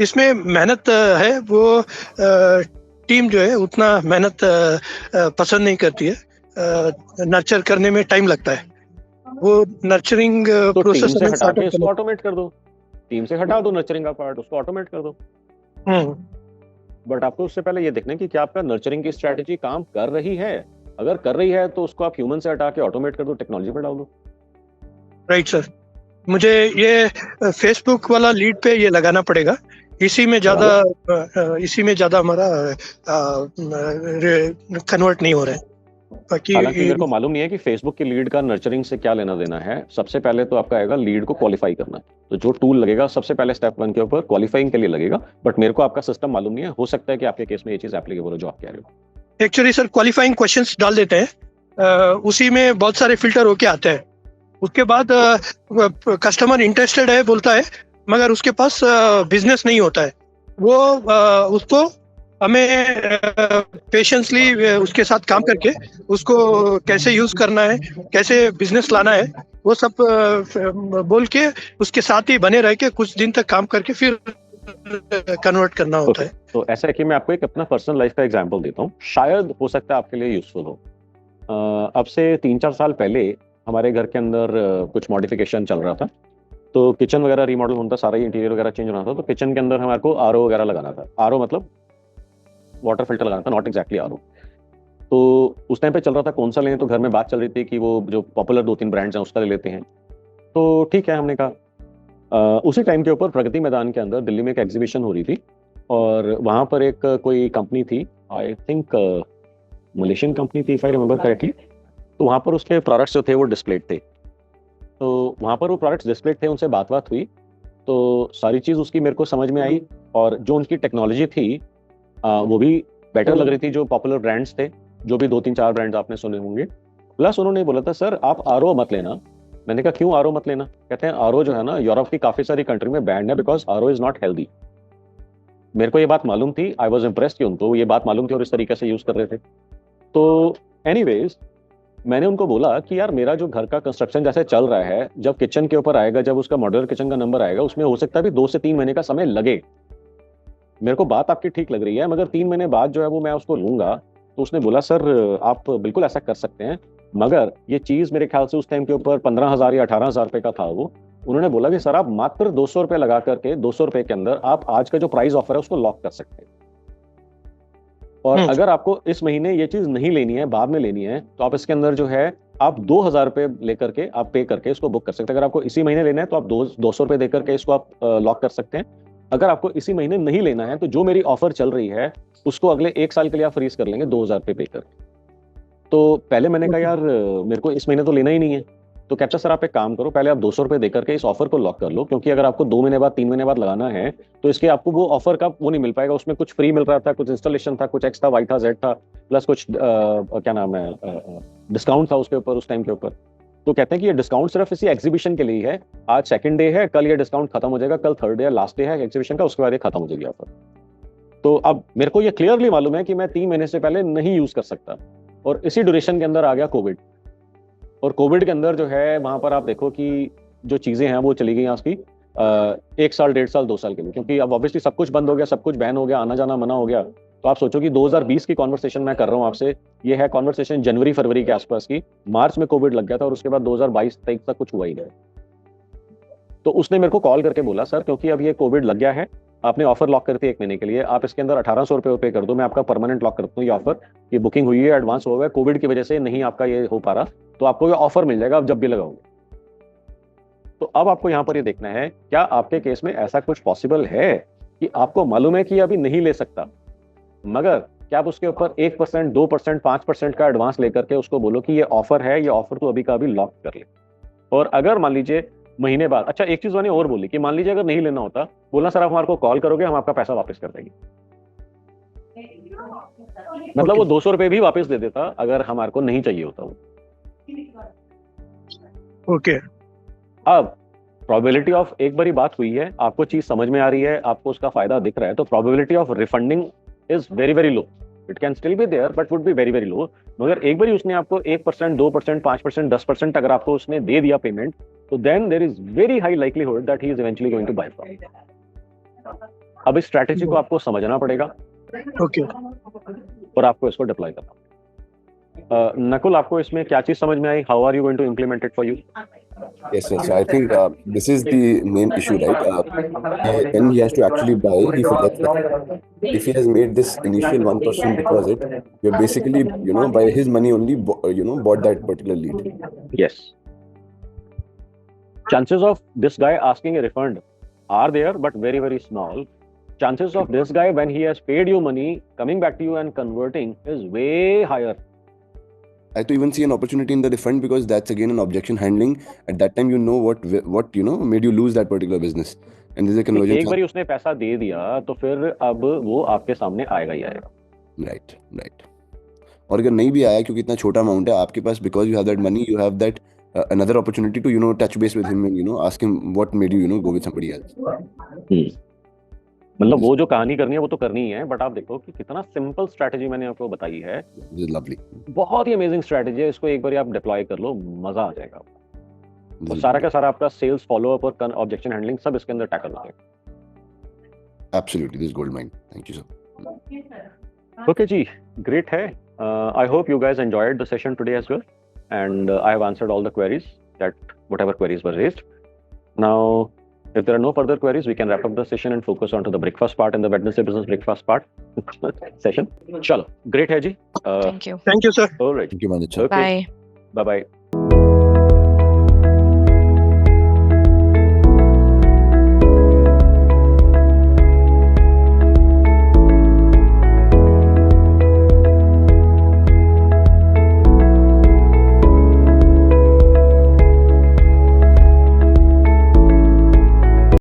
इसमें मेहनत है, वो टीम जो है उतना मेहनत पसंद नहीं करती है, नर्चर करने में टाइम लगता है, वो नर्चरिंग तो टीम प्रोसेस से हटा के इसको ऑटोमेट कर दो, टीम से हटा दो नर्चरिंग का पार्ट, उसको ऑटोमेट कर दो। बट आपको उससे पहले ये देखना है कि क्या आपका नर्चरिंग की स्ट्रैटेजी काम कर रही है। अगर कर रही है तो उसको आप ह्यूमन से हटा के ऑटोमेट कर दो, टेक्नोलॉजी पे डाल दो। राइट सर, मुझे ये फेसबुक वाला लीड पे ये लगाना पड़ेगा, इसी में ज्यादा हमारा कन्वर्ट नहीं हो रहा है। बाकी हालांकि मेरे को मालूम नहीं है कि फेसबुक की लीड का नर्चरिंग से क्या लेना देना है। सबसे पहले तो आपका आएगा लीड को क्वालिफाई करना, तो जो टूल लगेगा सबसे पहले स्टेप 1 के ऊपर क्वालिफाइंग के लिए लगेगा। बट मेरे को आपका सिस्टम मालूम नहीं है, हो सकता है कि आपके केस में ये चीज एप्लीकेबल हो जो आप कह रहे हो। एक्चुअली सर क्वालिफाइंग क्वेश्चंस डाल देते हैं, उसी में बहुत सारे फिल्टर होके आते हैं, उसके बाद कस्टमर इंटरेस्टेड है बोलता है, मगर उसके पास बिजनेस नहीं होता है, वो उसको हमें पेशेंसली उसके साथ काम करके उसको कैसे यूज करना है, कैसे बिजनेस लाना है, वो सब बोल के उसके साथ ही बने रह के कुछ दिन तक काम करके फिर कन्वर्ट करना होता है। तो ऐसा है कि मैं आपको एक अपना पर्सनल लाइफ का एग्जांपल देता हूँ, शायद हो सकता है आपके लिए यूजफुल हो। अब से 3-4 साल पहले हमारे घर के अंदर कुछ मॉडिफिकेशन चल रहा था, तो किचन वगैरह रीमॉडल होता, सारा इंटीरियर वगैरह चेंज होना था, तो किचन के अंदर हमारे को आरओ वगैरह लगाना था। आरओ मतलब वाटर फिल्टर लगाना था, नॉट एग्जैक्टली आरओ। तो उस टाइम पे चल रहा था कौन सा लें, तो घर में बात चल रही थी कि वो जो पॉपुलर 2-3 ब्रांड्स हैं उसका ले लेते हैं। तो ठीक है, हमने कहा। उसी टाइम के ऊपर प्रगति मैदान के अंदर दिल्ली में एक एग्जीबिशन हो रही थी, और वहाँ पर एक कोई कंपनी थी, आई थिंक मलेशियन कंपनी थी, इफ आई रिमेंबर करेक्टली। तो वहाँ पर उसके प्रोडक्ट्स जो थे वो डिस्प्लेड थे, तो वहाँ पर वो प्रोडक्ट्स डिस्प्लेड थे, उनसे बात हुई, तो सारी चीज़ उसकी मेरे को समझ में आई, और जो उनकी टेक्नोलॉजी थी वो भी बेटर लग रही थी, जो पॉपुलर ब्रांड्स थे, जो भी 2-3-4 ब्रांड्स आपने सुने होंगे। प्लस उन्होंने बोला था सर आप आरओ मत लेना। मैंने कहा क्यों आरओ मत लेना? कहते हैं आरओ जो है ना यूरोप की काफी सारी कंट्री में बैंड है, because RO is not healthy. मेरे को ये बात मालूम थी, आई वॉज इम्प्रेस्ड कि उनको ये बात मालूम थी और इस तरीके से यूज कर रहे थे। तो एनीवेज मैंने उनको बोला कि यार मेरा जो घर का कंस्ट्रक्शन जैसे चल रहा है, जब किचन के ऊपर आएगा, जब उसका मॉड्यूलर किचन का नंबर आएगा, उसमें हो सकता है भी 2 से 3 महीने का समय लगे। मेरे को बात आपकी ठीक लग रही है, मगर 3 महीने बाद जो है वो मैं उसको लूंगा। तो उसने बोला सर आप बिल्कुल ऐसा कर सकते हैं, मगर ये चीज मेरे ख्याल से उस टाइम के ऊपर 15,000 या 18,000 रुपए का था वो। उन्होंने बोला कि सर आप मात्र 200 रुपए लगा करके 200 रुपए के अंदर आप आज का जो प्राइस ऑफर है उसको लॉक कर सकते हैं। और अगर आपको इस महीने ये चीज नहीं लेनी है, बाद में लेनी है, तो आप इसके अंदर जो है आप 2,000 रुपए लेकर के आप पे करके इसको बुक कर सकते हैं। अगर आपको इसी महीने लेना है तो आप 200 रुपए देकर के इसको आप लॉक कर सकते हैं। अगर आपको इसी महीने नहीं लेना है तो जो मेरी ऑफर चल रही है उसको अगले 1 साल के लिए आप फ्रीज कर लेंगे 2,000 रुपए पे कर। तो पहले मैंने कहा यार मेरे को इस महीने तो लेना ही नहीं है। तो कहता सर आप एक काम करो, पहले आप 200 रुपए देकर के इस ऑफर को लॉक कर लो, क्योंकि अगर आपको 2 महीने बाद 3 महीने बाद लगाना है तो इसके आपको वो ऑफर का वो नहीं मिल पाएगा। उसमें कुछ फ्री मिल रहा था, कुछ इंस्टॉलेशन था, कुछ एक्स था, वाई था, जेड था, प्लस कुछ क्या नाम है डिस्काउंट था उसके ऊपर उस टाइम के ऊपर। तो कहते हैं कि ये डिस्काउंट सिर्फ इसी एग्जीबिशन के लिए है, आज सेकंड डे है, कल ये डिस्काउंट खत्म हो जाएगा, कल थर्ड डे लास्ट डे है एग्जीबिशन का, उसके बाद ये खत्म हो जाएगी ऑफर। तो अब मेरे को ये क्लियरली मालूम है कि मैं 3 महीने से पहले नहीं यूज कर सकता, और इसी ड्यूरेशन के अंदर आ गया कोविड। और कोविड के अंदर जो है वहां पर आप देखो कि जो चीजें हैं वो चली गई आज की 1 साल, 1.5 साल, 2 साल के लिए, क्योंकि अब ऑब्वियसली सब कुछ बंद हो गया, सब कुछ बैन हो गया, आना जाना मना हो गया। तो आप सोचो कि 2020 की कॉन्वर्सेशन मैं कर रहा हूँ आपसे, ये है कॉन्वर्सेशन जनवरी फरवरी के आसपास की। मार्च में कोविड लग गया था और उसके बाद 2022 तक कुछ हुआ ही नहीं। तो उसने मेरे को कॉल करके बोला सर क्योंकि अब ये कोविड लग गया है, आपने ऑफर लॉक करती है 1 महीने के लिए, आप इसके अंदर 1,800 रुपये पे कर दो, मैं आपका परमानेंट लॉक करता हूँ ये ऑफर। ये बुकिंग हुई है, एडवांस हो गया, कोविड की वजह से नहीं आपका ये हो पा रहा, तो आपको ये ऑफर मिल जाएगा आप जब भी लगाओगे। तो अब आपको यहाँ पर ये देखना है क्या आपके केस में ऐसा कुछ पॉसिबल है कि आपको मालूम है कि अभी नहीं ले सकता, मगर क्या आप उसके ऊपर 1%, 2%, 5% का एडवांस लेकर के उसको बोलो कि ये ऑफर है, ये ऑफर तो अभी का अभी लॉक कर ले। और अगर मान लीजिए महीने बाद, अच्छा एक चीज मैंने और बोली कि मान लीजिए अगर नहीं लेना होता, बोलना सर आप हमारे को कॉल करोगे, हम आपका पैसा वापस कर देंगे। मतलब वो 200 रुपए भी वापस दे देता अगर हमारे को नहीं चाहिए होता वो। ओके। अब प्रोबेबिलिटी ऑफ, एक बारी बात हुई है, आपको चीज समझ में आ रही है, आपको उसका फायदा दिख रहा है, तो probability of refunding is very very low. It can still be there but would be very very low. मगर एक बार उसने आपको 1%, 2%, 5%, 10% अगर आपको उसने दे दिया पेमेंट, तो then there is very high likelihood that he is eventually going to buy from. अब इस स्ट्रैटेजी को आपको समझना पड़ेगा ओके और आपको इसको डिप्लॉय करना। नकुल, आपको इसमें क्या चीज समझ में आई? How are you going to implement it for you? Yes, sir. So I think this is the main issue, right? When he has to actually buy, he forgets that if he has made this initial 1% deposit, you're basically, by his money only, bought that particular lead. Yes. Chances of this guy asking a refund are there, but very, very small. Chances of this guy, when he has paid you money, coming back to you and converting is way higher. I to even see an opportunity in the refund because that's again an objection handling. At that time, you know what made you lose that particular business, and there's a conversion. एक बार उसने पैसा दे दिया तो फिर अब वो आपके सामने आएगा ही आएगा। Right. और अगर नहीं भी आया क्योंकि इतना छोटा अमाउंट है आपके पास, because you have that money, you have that another opportunity to touch base with him and ask him what made you go with somebody else. मतलब वो जो कहानी करनी है वो तो करनी ही है, बट आप देखो कि कितना सिंपल स्ट्रैटेजी मैंने आपको बताई है। This is lovely. बहुत ही अमेजिंग स्ट्रैटेजी है, इसको एक बार आप डिप्लॉय कर लो, मजा आ जाएगा। और सारा का सारा आपका सेल्स फॉलोअप और ऑब्जेक्शन हैंडलिंग सब इसके अंदर टैकल हो जाएगा। Absolutely, this is gold mine. Thank you, sir. Okay जी, ग्रेट है। I hope you guys enjoyed the session today as well, and I have answered all the queries that whatever queries were raised. Now if there are no further queries, we can wrap up the session and focus on to the breakfast part and the Wednesday business breakfast part session. Chalo, great hai ji. Thank you. Thank you sir. All right. Thank you, Manoj. Okay. Bye. Bye bye.